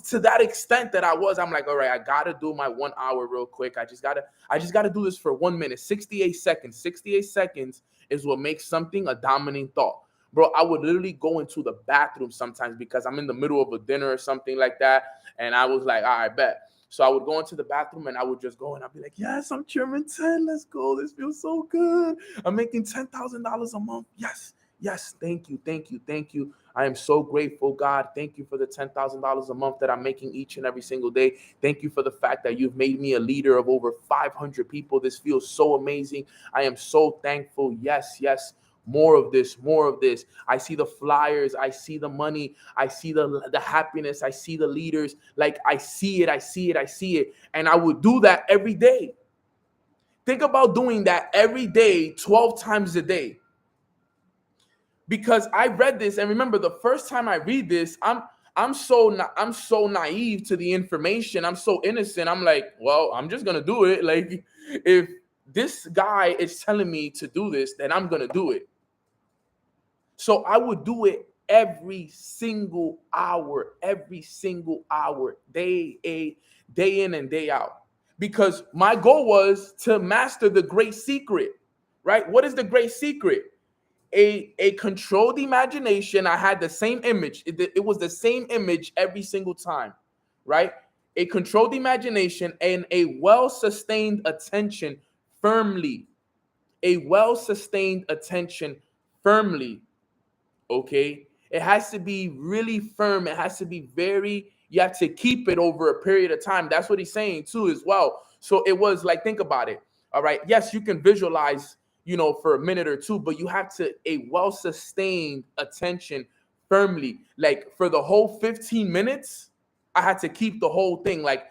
to that extent that I'm like, all right, I gotta do my 1 hour real quick. I just gotta do this for 1 minute, 68 seconds. 68 seconds is what makes something a dominant thought. bro, I would literally go into the bathroom sometimes because I'm in the middle of a dinner or something like that. And I was like, all right, bet. So I would go into the bathroom and I would just go and I'd be like, yes, I'm Chairman 10. Let's go. This feels so good. I'm making $10,000 a month. Yes. Yes. Thank you. Thank you. Thank you. I am so grateful, God. Thank you for the $10,000 a month that I'm making each and every single day. Thank you for the fact that you've made me a leader of over 500 people. This feels so amazing. I am so thankful. Yes. Yes. More of this, more of this. I see the flyers, I see the money, I see the happiness, I see the leaders. Like I see it, I see it, I see it. And I would do that every day. Think about doing that every day, 12 times a day. Because I read this, and remember, the first time I read this, I'm so naive to the information. I'm so innocent. I'm like, well, I'm just gonna do it. Like, if this guy is telling me to do this, then I'm gonna do it. So I would do it every single hour, day in and day out. Because my goal was to master the great secret, right? What is the great secret? A controlled imagination. I had the same image. It was the same image every single time, right? A controlled imagination and a well-sustained attention firmly. A well-sustained attention firmly. Okay, it has to be really firm. It has to be you have to keep it over a period of time. That's what he's saying too as well. So it was like, think about it. All right, yes, you can visualize, for a minute or two, but you have to a well-sustained attention firmly. Like for the whole 15 minutes, I had to keep the whole thing. Like,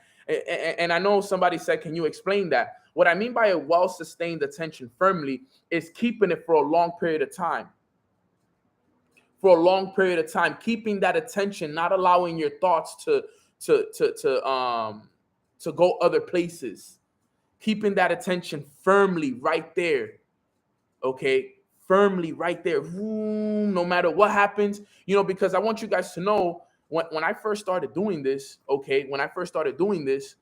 and I know somebody said, can you explain that? What I mean by a well-sustained attention firmly is keeping it for a long period of time. For a long period of time, keeping that attention, not allowing your thoughts to go other places, keeping that attention firmly right there. Okay, firmly right there. No matter what happens, because I want you guys to know when I first started doing this. Okay, when I first started doing this,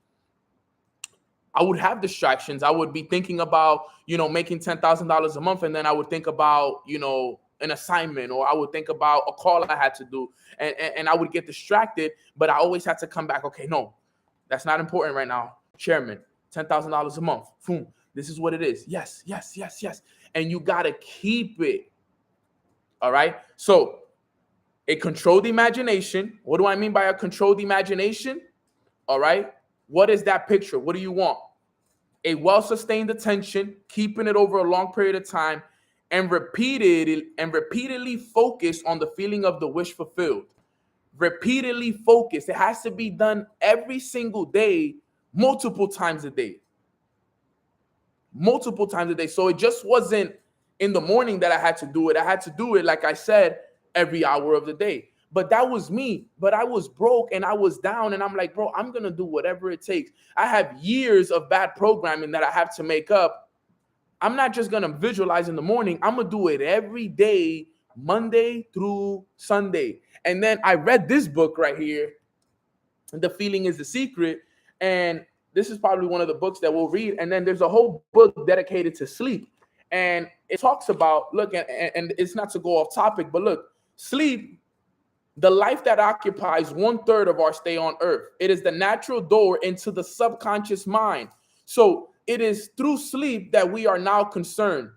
I would have distractions. I would be thinking about, making $10,000 a month, and then I would think about, an assignment, or I would think about a call I had to do, and I would get distracted, but I always had to come back. Okay, no, that's not important right now. Chairman, $10,000 a month. Boom. This is what it is. Yes, yes, yes, yes. And you got to keep it. All right. So a controlled imagination. What do I mean by a controlled imagination? All right. What is that picture? What do you want? A well-sustained attention, keeping it over a long period of time, and repeatedly focus on the feeling of the wish fulfilled. Repeatedly focus. It has to be done every single day, multiple times a day. Multiple times a day. So it just wasn't in the morning that I had to do it. I had to do it, like I said, every hour of the day. But that was me. But I was broke and I was down, and I'm like, bro, I'm going to do whatever it takes. I have years of bad programming that I have to make up. I'm not just going to visualize in the morning. I'm going to do it every day, Monday through Sunday. And then I read this book right here, The Feeling is the Secret. And this is probably one of the books that we'll read. And then there's a whole book dedicated to sleep. And it talks about, look, and it's not to go off topic, but look, sleep, the life that occupies 1/3 of our stay on earth. It is the natural door into the subconscious mind. So it is through sleep that we are now concerned.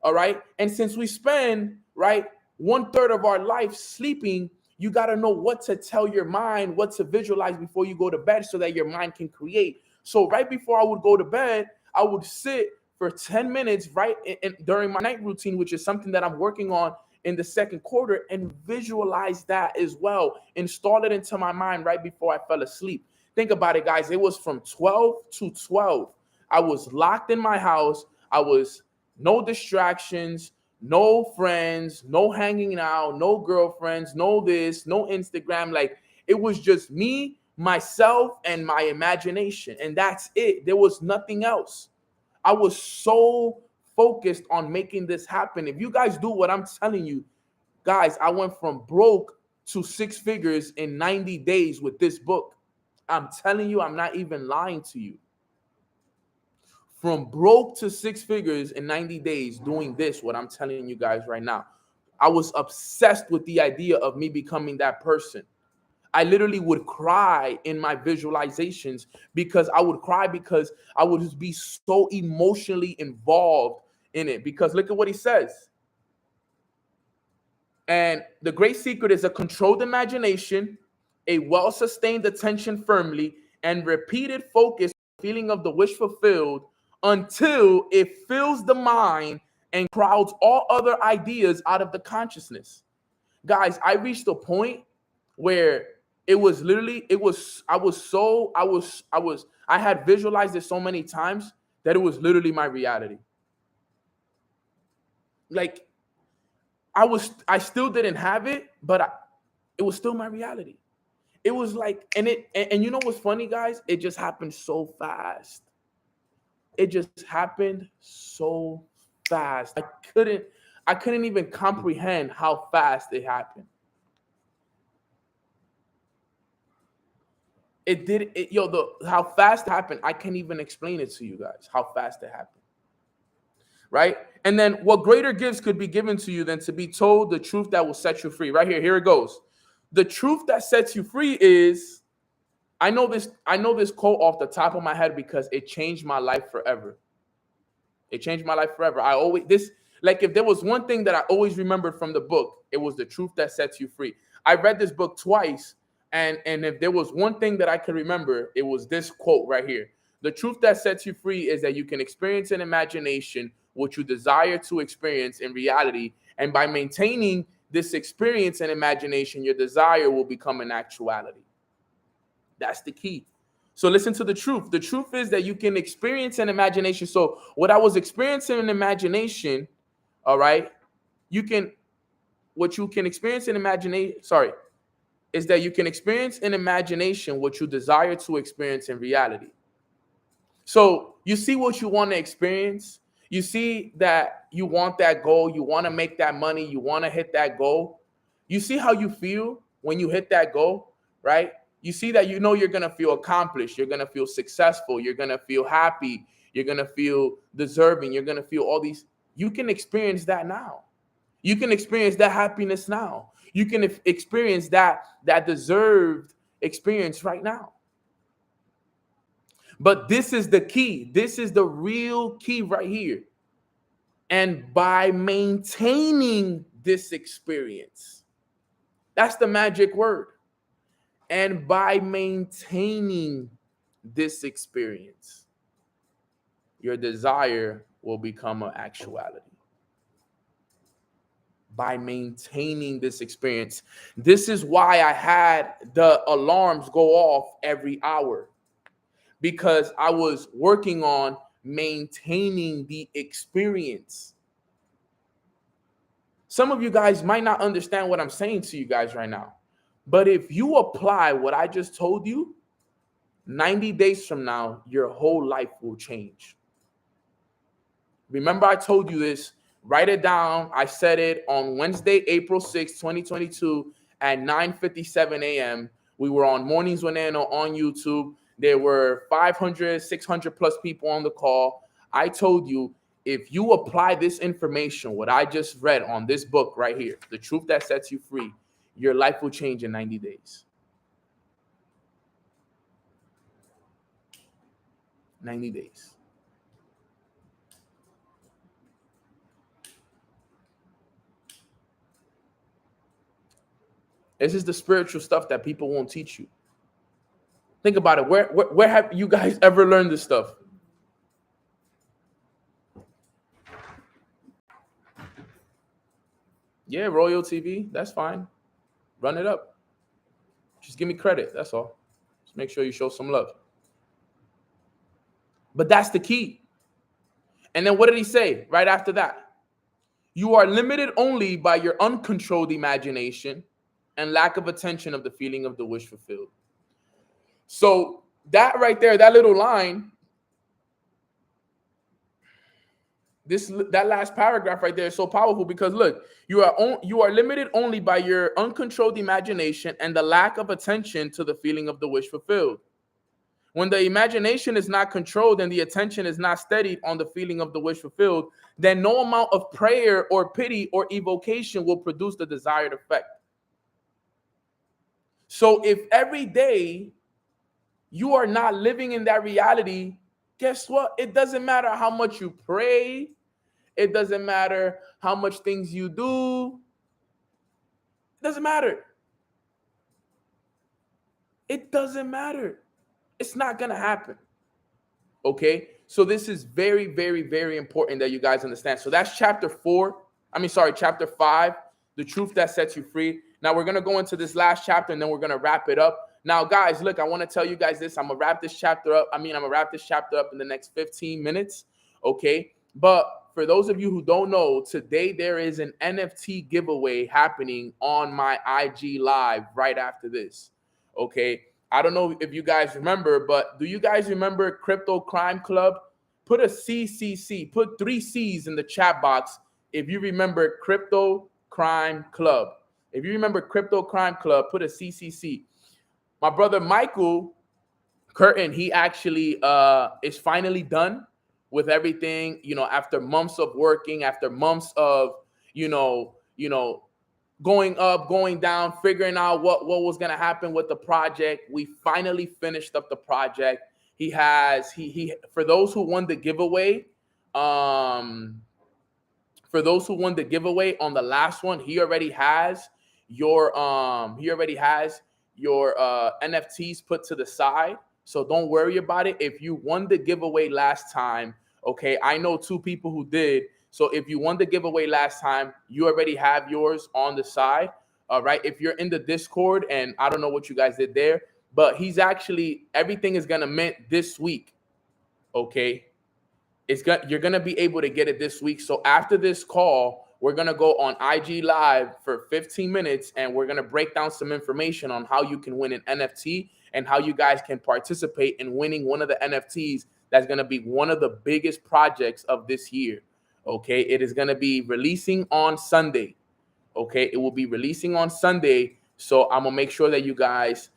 All right. And since we spend, right, 1/3 of our life sleeping, you got to know what to tell your mind, what to visualize before you go to bed so that your mind can create. So right before I would go to bed, I would sit for 10 minutes right during my night routine, which is something that I'm working on in the second quarter, and visualize that as well. Install it into my mind right before I fell asleep. Think about it, guys. It was from 12 to 12. I was locked in my house. I was no distractions, no friends, no hanging out, no girlfriends, no this, no Instagram. Like, it was just me, myself, and my imagination. And that's it. There was nothing else. I was so focused on making this happen. If you guys do what I'm telling you, guys, I went from broke to 6 figures in 90 days with this book. I'm telling you, I'm not even lying to you. From broke to 6 figures in 90 days doing this, what I'm telling you guys right now. I was obsessed with the idea of me becoming that person. I literally would cry in my visualizations because I would cry because I would just be so emotionally involved in it. Because look at what he says. And the great secret is a controlled imagination, a well-sustained attention firmly, and repeated focus, feeling of the wish fulfilled until it fills the mind and crowds all other ideas out of the consciousness. Guys, I reached a point where it was literally, I had visualized it so many times that it was literally my reality. Like, I still didn't have it, but it was still my reality. It was like, and you know what's funny, guys? It just happened so fast. It just happened so fast. I couldn't even comprehend how fast it happened. How fast it happened, I can't even explain it to you guys, how fast it happened. Right? And then what greater gifts could be given to you than to be told the truth that will set you free? Right here, here it goes. The truth that sets you free is, I know this quote off the top of my head because it changed my life forever. It changed my life forever. If there was one thing that I always remembered from the book, it was the truth that sets you free. I read this book twice, and if there was one thing that I could remember, it was this quote right here. The truth that sets you free is that you can experience in imagination what you desire to experience in reality, and by maintaining this experience and imagination, your desire will become an actuality. That's the key. So listen to the truth. The truth is that you can experience an imagination. So what I was experiencing in imagination, all right, what you can experience in imagination, is that you can experience in imagination what you desire to experience in reality. So you see what you want to experience. You see that you want that goal. You want to make that money. You want to hit that goal. You see how you feel when you hit that goal, right? You see that you're going to feel accomplished. You're going to feel successful. You're going to feel happy. You're going to feel deserving. You're going to feel all these. You can experience that now. You can experience that happiness now. You can experience that deserved experience right now. But this is the key. This is the real key right here. And by maintaining this experience, that's the magic word. And by maintaining this experience, your desire will become an actuality. By maintaining this experience. This is why I had the alarms go off every hour, because I was working on maintaining the experience. Some of you guys might not understand what I'm saying to you guys right now, but if you apply what I just told you, 90 days from now, your whole life will change. Remember, I told you this. Write it down. I said it on Wednesday, April 6, 2022 at 9:57 a.m. We were on Mornings with Nano on YouTube. There were 500, 600 plus people on the call. I told you, if you apply this information, what I just read on this book right here, The Truth That Sets You Free, your life will change in 90 days. 90 days. This is the spiritual stuff that people won't teach you. Think about it. Where have you guys ever learned this stuff? Yeah, Royal TV. That's fine. Run it up. Just give me credit. That's all. Just make sure you show some love. But that's the key. And then what did he say right after that? You are limited only by your uncontrolled imagination and lack of attention of the feeling of the wish fulfilled. So that right there, that little line, that last paragraph right there is so powerful, because look, you are limited only by your uncontrolled imagination and the lack of attention to the feeling of the wish fulfilled. When the imagination is not controlled and the attention is not steadied on the feeling of the wish fulfilled, then no amount of prayer or pity or evocation will produce the desired effect. So if every day you are not living in that reality, guess what? It doesn't matter how much you pray. It doesn't matter how much things you do. It doesn't matter. It doesn't matter. It's not going to happen. Okay? So this is very, very, very important that you guys understand. So that's chapter 5, the truth that sets you free. Now we're going to go into this last chapter and then we're going to wrap it up. Now, guys, look, I want to tell you guys this. I'm going to wrap this chapter up. I'm going to wrap this chapter up in the next 15 minutes. Okay? But for those of you who don't know, today there is an NFT giveaway happening on my IG Live right after this. Okay? I don't know if you guys remember, but do you guys remember Crypto Crime Club? Put a CCC, put 3 C's in the chat box if you remember Crypto Crime Club. If you remember Crypto Crime Club, put a CCC. My brother Michael Curtin, he actually is finally done with everything, after months of working, after months of, going up, going down, figuring out what was going to happen with the project. We finally finished up the project. He for those who won the giveaway, on the last one, he already has your NFTs put to the side. So don't worry about it. If you won the giveaway last time, okay, I know 2 people who did. So if you won the giveaway last time, you already have yours on the side. All right. If you're in the Discord, and I don't know what you guys did there, but everything is going to mint this week. Okay. You're going to be able to get it this week. So after this call, we're going to go on IG Live for 15 minutes and we're going to break down some information on how you can win an NFT and how you guys can participate in winning one of the NFTs that's going to be one of the biggest projects of this year. Okay, it is going to be releasing on Sunday. Okay, it will be releasing on Sunday. So I'm going to make sure that you guys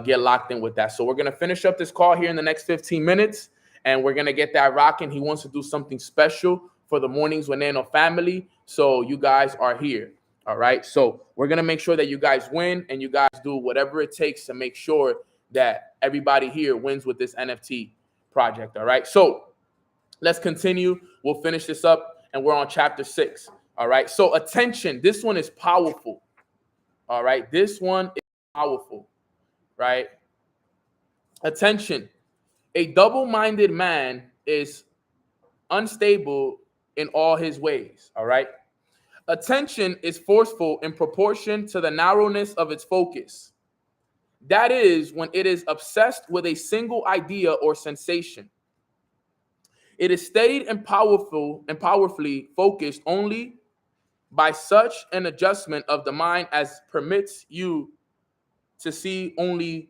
get locked in with that. So we're going to finish up this call here in the next 15 minutes and we're going to get that rocking. He wants to do something special for the Mornings with Nano family. So you guys are here. All right. So we're going to make sure that you guys win and you guys do whatever it takes to make sure that everybody here wins with this NFT project. All right. So let's continue. We'll finish this up and we're on chapter 6. All right. So attention. This one is powerful. All right. This one is powerful. Right. Attention. A double-minded man is unstable in all his ways. All right. Attention is forceful in proportion to the narrowness of its focus. That is, when it is obsessed with a single idea or sensation. It is steadied and powerfully focused only by such an adjustment of the mind as permits you to see only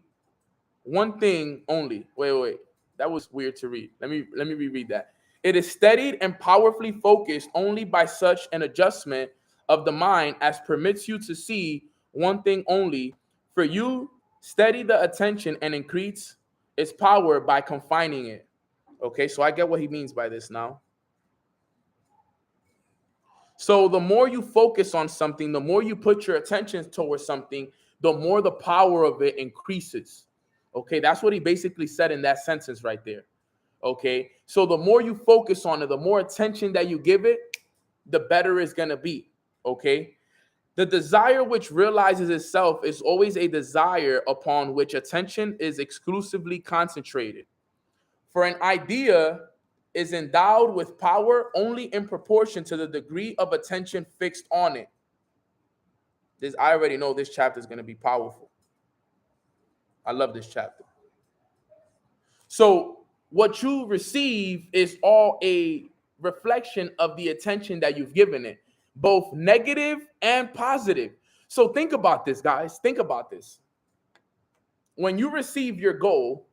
one thing only. Wait. That was weird to read. Let me reread that. It is steadied and powerfully focused only by such an adjustment of the mind as permits you to see one thing only. For you, steady the attention and increase its power by confining it. Okay, so I get what he means by this now. So the more you focus on something, the more you put your attention towards something, the more the power of it increases. Okay, that's what he basically said in that sentence right there. Okay, so the more you focus on it, the more attention that you give it, the better it's going to be. Okay, the desire which realizes itself is always a desire upon which attention is exclusively concentrated. For an idea is endowed with power only in proportion to the degree of attention fixed on it. I already know this chapter is going to be powerful. I love this chapter. So what you receive is all a reflection of the attention that you've given it, both negative and positive. So think about this, guys. Think about this. When you receive your goal,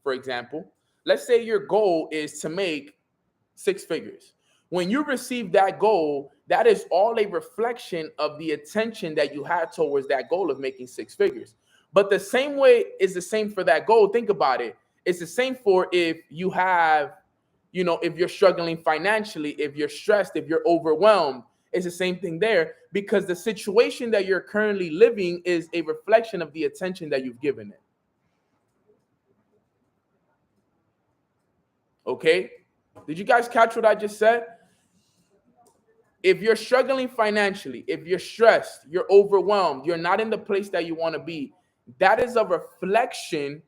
for example, let's say your goal is to make 6 figures. When you receive that goal, that is all a reflection of the attention that you had towards that goal of making 6 figures. But the same way is the same for that goal. Think about it. It's the same for if you have, if you're struggling financially, if you're stressed, if you're overwhelmed, it's the same thing there, because the situation that you're currently living is a reflection of the attention that you've given it. Okay? Did you guys catch what I just said? If you're struggling financially, if you're stressed, you're overwhelmed, you're not in the place that you want to be, that is a reflection,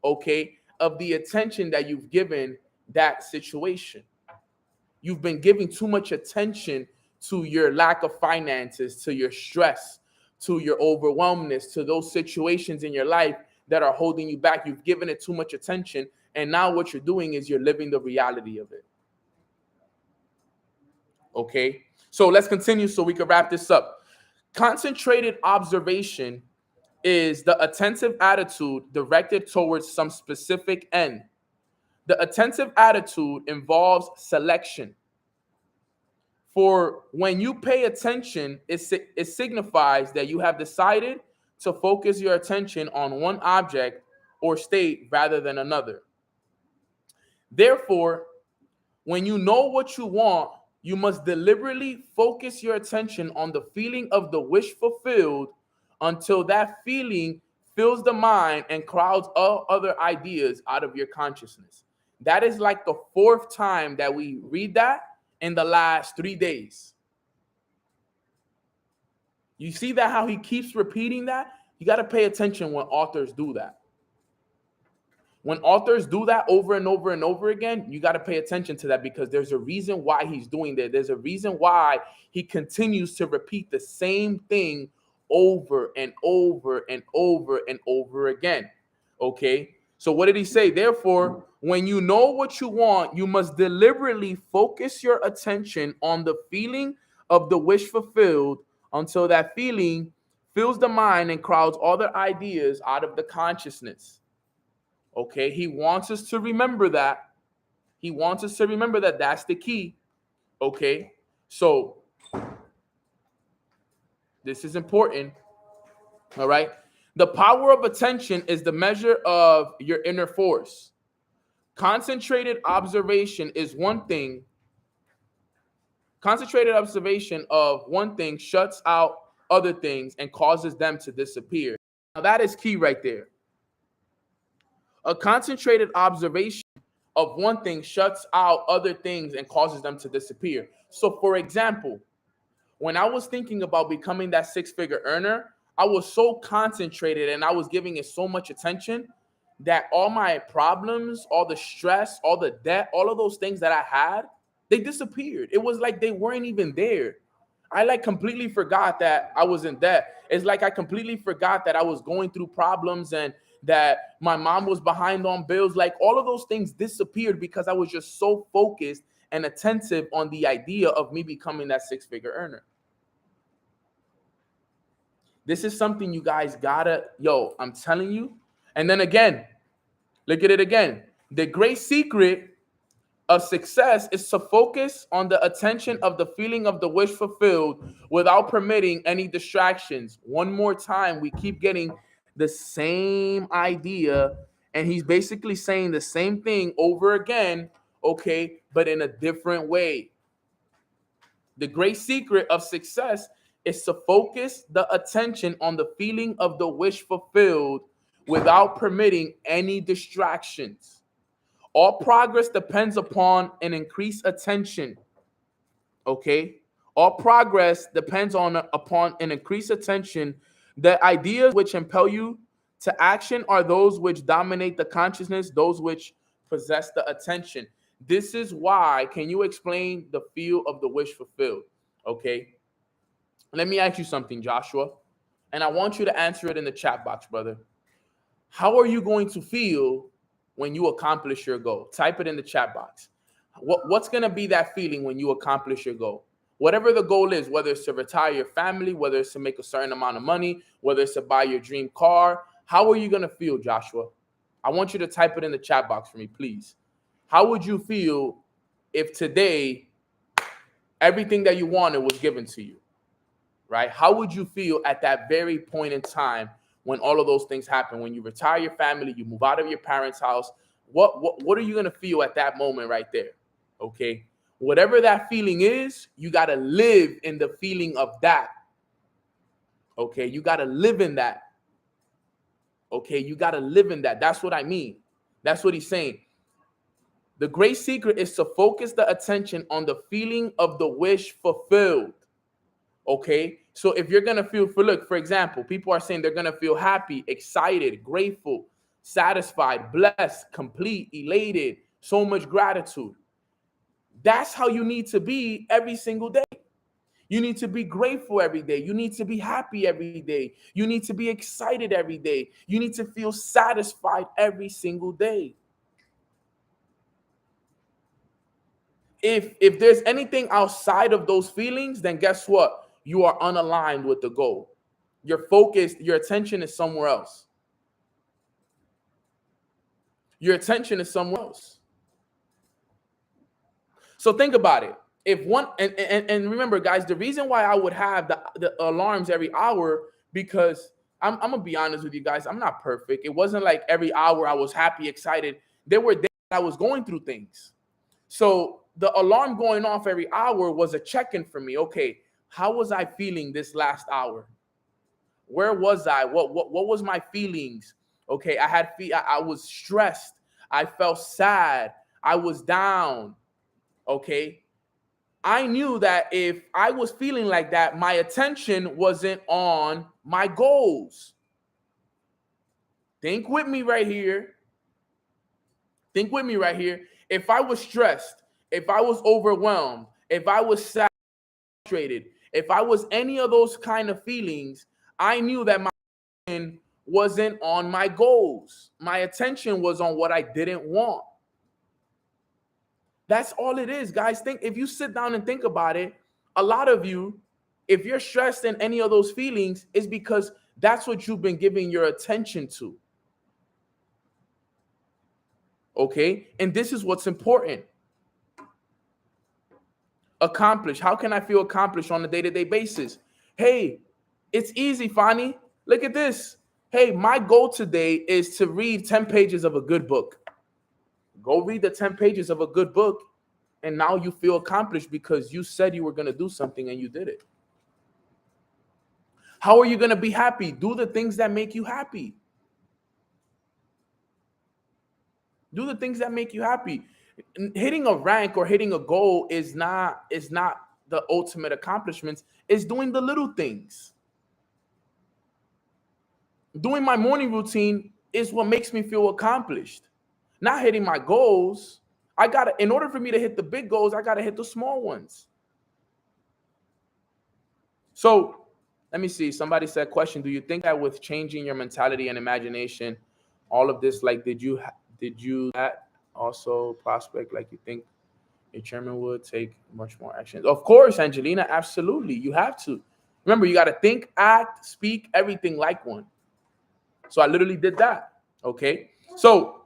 okay, of the attention that you've given that situation. You've been giving too much attention to your lack of finances, to your stress, to your overwhelmness, to those situations in your life that are holding you back. You've given it too much attention. And now what you're doing is you're living the reality of it. Okay, so let's continue so we can wrap this up. Concentrated observation is the attentive attitude directed towards some specific end. The attentive attitude involves selection. For when you pay attention, it signifies that you have decided to focus your attention on one object or state rather than another. Therefore, when you know what you want, you must deliberately focus your attention on the feeling of the wish fulfilled until that feeling fills the mind and crowds all other ideas out of your consciousness. That is like the fourth time that we read that in the last 3 days. You see that how he keeps repeating that? You got to pay attention when authors do that. When authors do that over and over and over again, you got to pay attention to that, because there's a reason why he's doing that. There's a reason why he continues to repeat the same thing over and over and over and over again. Okay? So what did he say? Therefore, when you know what you want, you must deliberately focus your attention on the feeling of the wish fulfilled until that feeling fills the mind and crowds other ideas out of the consciousness. Okay, he wants us to remember that. He wants us to remember that that's the key. Okay, so this is important. All right. The power of attention is the measure of your inner force. Concentrated observation is one thing. Concentrated observation of one thing shuts out other things and causes them to disappear. Now that is key right there. A concentrated observation of one thing shuts out other things and causes them to disappear. So, for example, when I was thinking about becoming that six-figure earner, I was so concentrated and I was giving it so much attention that all my problems, all the stress, all the debt, all of those things that I had, they disappeared. It was like they weren't even there. I completely forgot that I was in debt. It's like I completely forgot that I was going through problems and that my mom was behind on bills. Like all of those things disappeared because I was just so focused and attentive on the idea of me becoming that six-figure earner. This is something you guys gotta, I'm telling you. And then again, look at it again. The great secret of success is to focus on the attention of the feeling of the wish fulfilled without permitting any distractions. One more time, we keep getting the same idea, and he's basically saying the same thing over again, okay, but in a different way. The great secret of success is to focus the attention on the feeling of the wish fulfilled without permitting any distractions. All progress depends upon an increased attention. Okay? All progress depends upon an increased attention. The ideas which impel you to action are those which dominate the consciousness, those which possess the attention. This is why, can you explain the feel of the wish fulfilled? Okay? Let me ask you something, Joshua, and I want you to answer it in the chat box, brother. How are you going to feel when you accomplish your goal? Type it in the chat box. What's going to be that feeling when you accomplish your goal? Whatever the goal is, whether it's to retire your family, whether it's to make a certain amount of money, whether it's to buy your dream car, how are you going to feel, Joshua? I want you to type it in the chat box for me, please. How would you feel if today everything that you wanted was given to you? Right? How would you feel at that very point in time when all of those things happen? When you retire your family, you move out of your parents' house, what are you going to feel at that moment right there? Okay. Whatever that feeling is, you got to live in the feeling of that. Okay. You got to live in that. Okay. You got to live in that. That's what I mean. That's what he's saying. The great secret is to focus the attention on the feeling of the wish fulfilled. Okay. So if you're going to feel, for example, people are saying they're going to feel happy, excited, grateful, satisfied, blessed, complete, elated, so much gratitude. That's how you need to be every single day. You need to be grateful every day. You need to be happy every day. You need to be excited every day. You need to feel satisfied every single day. If there's anything outside of those feelings, then guess what? You are unaligned with the goal. You're focused, your attention is somewhere else. Your attention is somewhere else. So think about it. If one and remember, guys, the reason why I would have the alarms every hour, because I'm gonna be honest with you guys, I'm not perfect. It wasn't like every hour I was happy, excited. There were days I was going through things. So the alarm going off every hour was a check-in for me. Okay, how was I feeling this last hour? Where was I? What was my feelings? Okay, I was stressed. I felt sad. I was down. Okay, I knew that if I was feeling like that, my attention wasn't on my goals. Think with me right here. Think with me right here. If I was stressed, if I was overwhelmed, if I was frustrated, if I was any of those kind of feelings, I knew that my attention wasn't on my goals. My attention was on what I didn't want. That's all it is, guys. Think, if you sit down and think about it, a lot of you, if you're stressed in any of those feelings, it's because that's what you've been giving your attention to. Okay? And this is what's important. Accomplish. How can I feel accomplished on a day-to-day basis? Hey, it's easy, Fani. Look at this. Hey, my goal today is to read 10 pages of a good book. Go read the 10 pages of a good book, and now you feel accomplished because you said you were going to do something and you did it. How are you going to be happy? Do the things that make you happy. Do the things that make you happy. Hitting a rank or hitting a goal is not the ultimate accomplishments. It's doing the little things. Doing my morning routine is what makes me feel accomplished. Not hitting my goals. In order for me to hit the big goals, I gotta hit the small ones. So let me see. Somebody said, question, do you think that with changing your mentality and imagination, all of this, like, did you that also prospect, like, you think a chairman would take much more action? Of course, Angelina, absolutely. You have to. Remember, you got to think, act, speak, everything like one. So I literally did that. Okay. So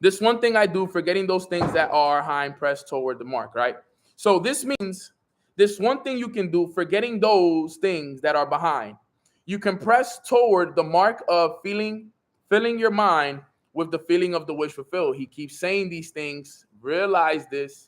this one thing I do, forgetting those things that are high and pressed toward the mark, right? So this means this one thing you can do, forgetting those things that are behind. You can press toward the mark of filling your mind with the feeling of the wish fulfilled. He keeps saying these things. Realize this.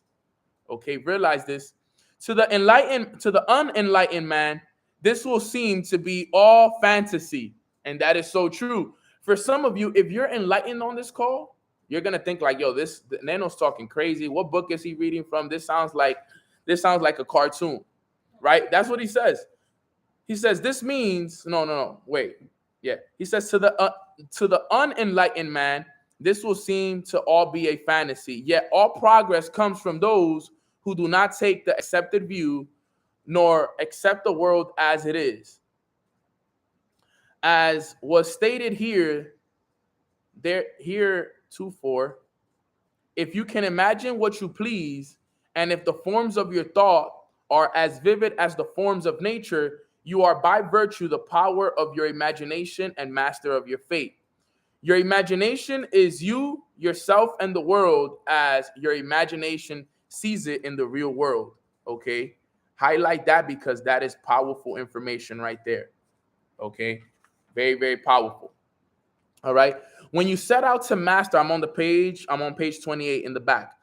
Okay, realize this. To the unenlightened man, this will seem to be all fantasy. And that is so true. For some of you, if you're enlightened on this call, you're gonna think like, yo, Nano's talking crazy. What book is he reading from? This sounds like a cartoon, right? That's what he says. He says this means wait, yeah. He says to the unenlightened man, this will seem to all be a fantasy. Yet all progress comes from those who do not take the accepted view, nor accept the world as it is. As was stated heretofore, if you can imagine what you please, and if the forms of your thought are as vivid as the forms of nature, you are by virtue the power of your imagination and master of your fate. Your imagination is you, yourself, and the world as your imagination sees it in the real world. Okay? Highlight that because that is powerful information right there. Okay? Very, very powerful. All right. When you set out to master, I'm on page 28 in the back.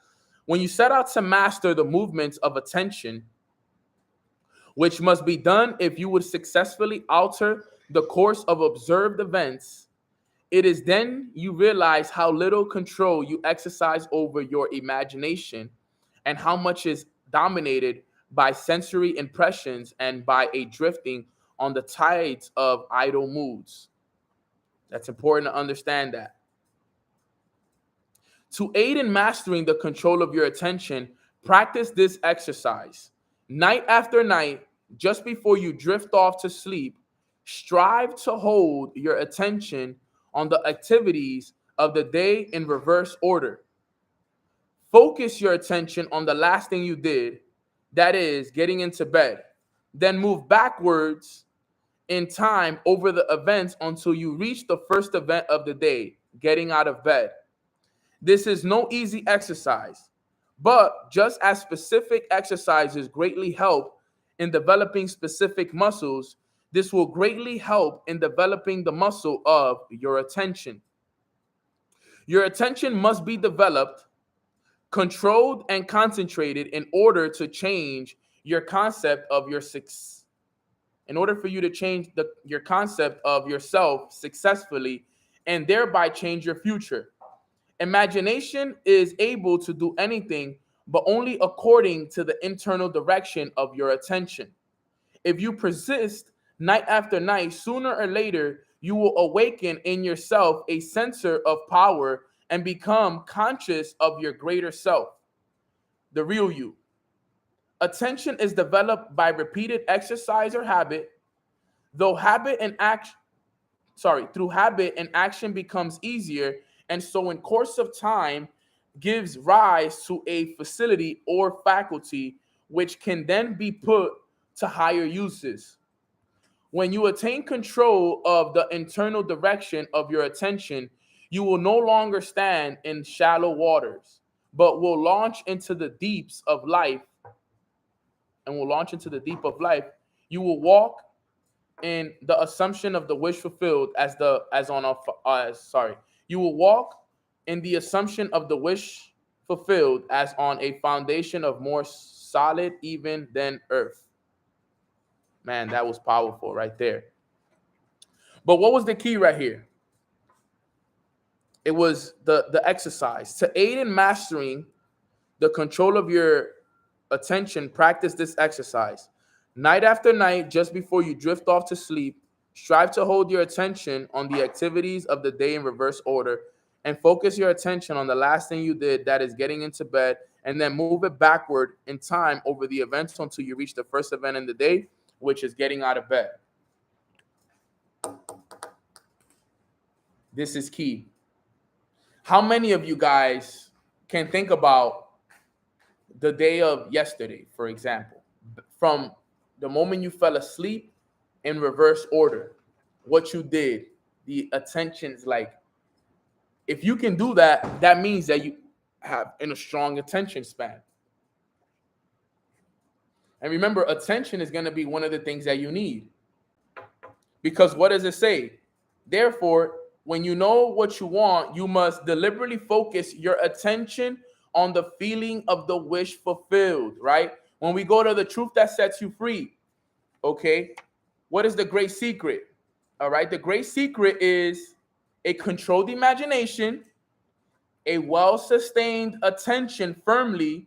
When you set out to master the movements of attention, which must be done if you would successfully alter the course of observed events, it is then you realize how little control you exercise over your imagination and how much is dominated by sensory impressions and by a drifting on the tides of idle moods. That's important to understand that. To aid in mastering the control of your attention, practice this exercise. Night after night, just before you drift off to sleep, strive to hold your attention on the activities of the day in reverse order. Focus your attention on the last thing you did, that is, getting into bed. Then move backwards in time over the events until you reach the first event of the day, getting out of bed. This is no easy exercise, but just as specific exercises greatly help in developing specific muscles, this will greatly help in developing the muscle of your attention. Your attention must be developed, controlled, and concentrated in order to change your concept of your success. In order for you to change your concept of yourself successfully and thereby change your future. Imagination is able to do anything, but only according to the internal direction of your attention. If you persist night after night, sooner or later, you will awaken in yourself a sensor of power and become conscious of your greater self, the real you. Attention is developed by repeated exercise or habit, through habit and action becomes easier, and so in course of time gives rise to a facility or faculty which can then be put to higher uses. When you attain control of the internal direction of your attention, you will no longer stand in shallow waters, but will launch into the deeps of life. You will walk in the assumption of the wish fulfilled You will walk in the assumption of the wish fulfilled as on a foundation of more solid even than earth. Man, that was powerful right there. But what was the key right here? It was the exercise. To aid in mastering the control of your attention, practice this exercise. Night after night, just before you drift off to sleep, strive to hold your attention on the activities of the day in reverse order and focus your attention on the last thing you did, that is getting into bed, and then move it backward in time over the events until you reach the first event in the day, which is getting out of bed. This is key. How many of you guys can think about the day of yesterday, for example, from the moment you fell asleep in reverse order, what you did, the attention's like, if you can do that, that means that you have a strong attention span. And remember, attention is going to be one of the things that you need. Because what does it say? Therefore, when you know what you want, you must deliberately focus your attention on the feeling of the wish fulfilled, right? When we go to the truth that sets you free, okay, what is the great secret? All right, the great secret is a controlled imagination, a well-sustained attention firmly,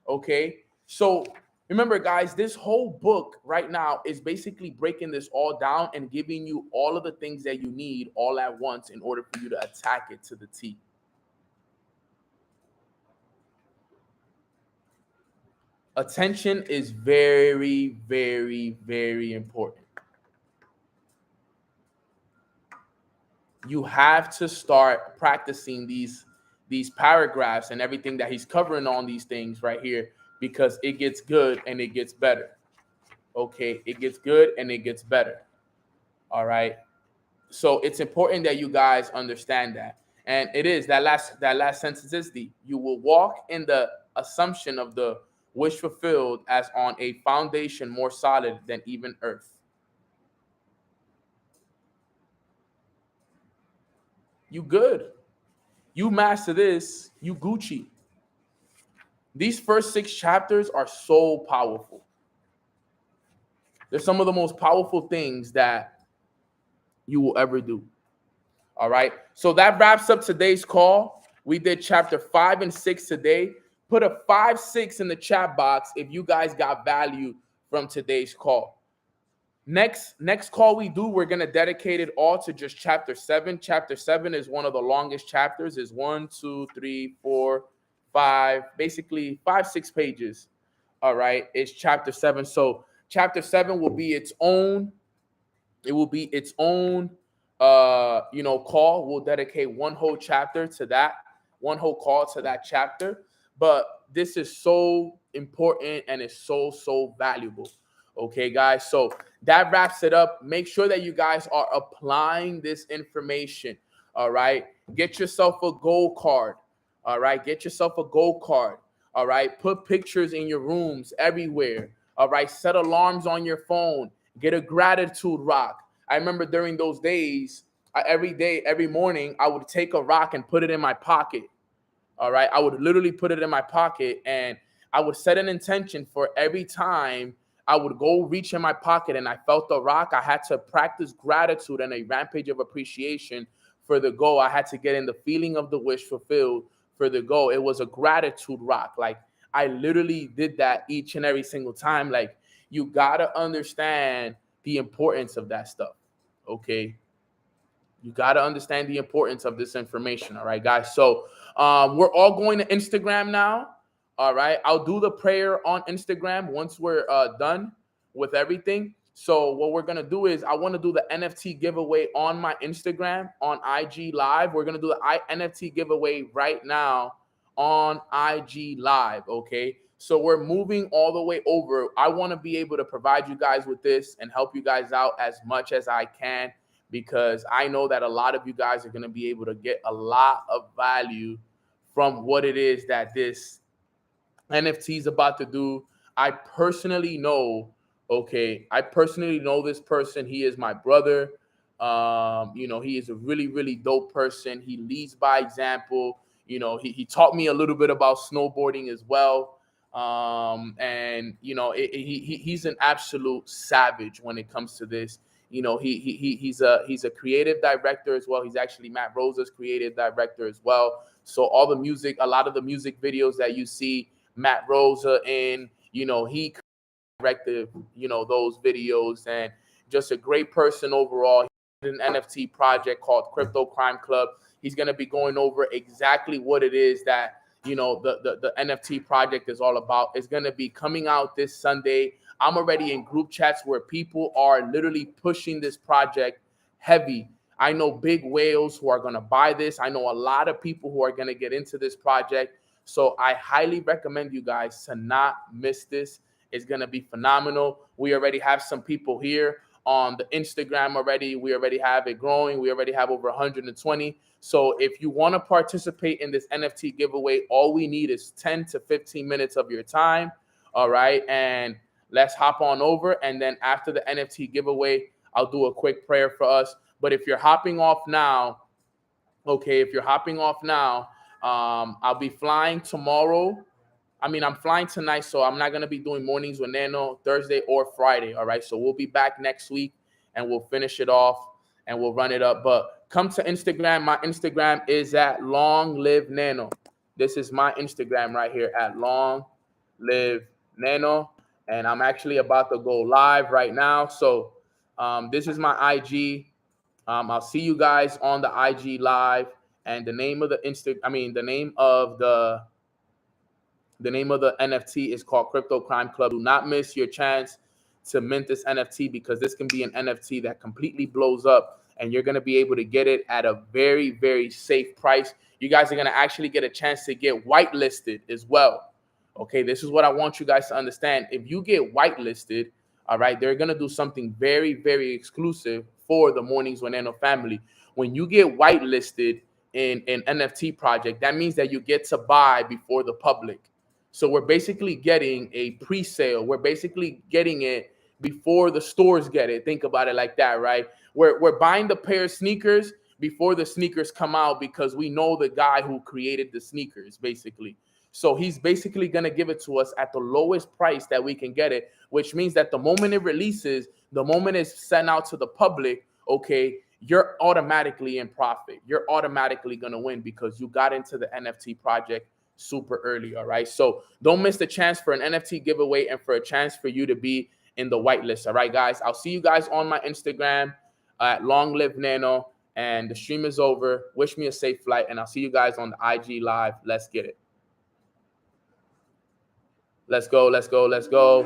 okay? So remember, guys, this whole book right now is basically breaking this all down and giving you all of the things that you need all at once in order for you to attack it to the T. Attention is very, very, very important. You have to start practicing these paragraphs and everything that he's covering on these things right here, because it gets good and it gets better. Okay, it gets good and it gets better. All right. So it's important that you guys understand that. And it is that last sentence is you will walk in the assumption of the wish fulfilled as on a foundation more solid than even earth. you good. You master this, you Gucci. These first 6 chapters are so powerful. They're some of the most powerful things that you will ever do. All right. So that wraps up today's call. We did chapter 5 and 6 today. Put a 5, 6 in the chat box if you guys got value from today's call. Next call we do, we're going to dedicate it all to just chapter 7. Chapter 7 is one of the longest chapters. Is 1, 2, 3, 4, 5, basically 5, 6 pages. All right. It's chapter 7. So chapter 7 will be its own. It will be its own call. We'll dedicate one whole chapter to that, one whole call to that chapter. But this is so important and it's so valuable. Okay, guys. So that wraps it up. Make sure that you guys are applying this information. All right. Get yourself a gold card. All right. Get yourself a gold card. All right. Put pictures in your rooms everywhere. All right. Set alarms on your phone. Get a gratitude rock. I remember during those days, every morning, I would take a rock and put it in my pocket. All right. I would literally put it in my pocket and I would set an intention for every time I would go reach in my pocket and I felt the rock. I had to practice gratitude and a rampage of appreciation for the goal. I had to get in the feeling of the wish fulfilled for the goal. It was a gratitude rock. Like I literally did that each and every single time. Like you got to understand the importance of that stuff. Okay. You got to understand the importance of this information. All right, guys. So we're all going to Instagram now. All right. I'll do the prayer on Instagram once we're done with everything. So what we're going to do is I want to do the NFT giveaway on my Instagram on IG Live. We're going to do the NFT giveaway right now on IG Live. Okay. So we're moving all the way over. I want to be able to provide you guys with this and help you guys out as much as I can, because I know that a lot of you guys are going to be able to get a lot of value from what it is that this NFT is about to do. I personally know this person. He is my brother. He is a really dope person. He leads by example. He taught me a little bit about snowboarding as well. He's an absolute savage when it comes to this. He's a creative director as well. He's actually Matt Rosa's creative director as well. So a lot of the music videos that you see Matt Rosa in, he directed, those videos, and just a great person overall. He did an NFT project called Crypto Crime Club. He's going to be going over exactly what it is that, the NFT project is all about. It's going to be coming out this Sunday. I'm already in group chats where people are literally pushing this project heavy. I know big whales who are going to buy this. I know a lot of people who are going to get into this project. So I highly recommend you guys to not miss this. It's going to be phenomenal. We already have some people here on the Instagram already. We already have it growing. We already have over 120. So if you want to participate in this NFT giveaway, all we need is 10 to 15 minutes of your time. All right. And let's hop on over. And then after the NFT giveaway, I'll do a quick prayer for us. But if you're hopping off now, I'll be flying tomorrow. I'm flying tonight, so I'm not going to be doing mornings with Nano Thursday or Friday. All right. So we'll be back next week and we'll finish it off and we'll run it up. But come to Instagram. My Instagram is at Long Live Nano. This is my Instagram right here at Long Live Nano. And I'm actually about to go live right now. So this is my IG. I'll see you guys on the IG Live. And the name of the the name of the NFT is called Crypto Crime Club. Do not miss your chance to mint this NFT, because this can be an NFT that completely blows up and you're going to be able to get it at a very, very safe price. You guys are going to actually get a chance to get whitelisted as well. Okay, this is what I want you guys to understand. If you get whitelisted, all right, they're going to do something very, very exclusive for the Mornings with Nano family. When you get whitelisted in an NFT project, that means that you get to buy before the public. So we're basically getting a pre-sale. We're basically getting it before the stores get it. Think about it like that, right? We're buying the pair of sneakers before the sneakers come out because we know the guy who created the sneakers, basically. So he's basically going to give it to us at the lowest price that we can get it, which means that the moment it releases, the moment it's sent out to the public, okay, you're automatically in profit. You're automatically going to win because you got into the NFT project super early, all right? So don't miss the chance for an NFT giveaway and for a chance for you to be in the whitelist, all right, guys? I'll see you guys on my Instagram at Long Live Nano, and the stream is over. Wish me a safe flight, and I'll see you guys on the IG Live. Let's get it. Let's go, let's go, let's go.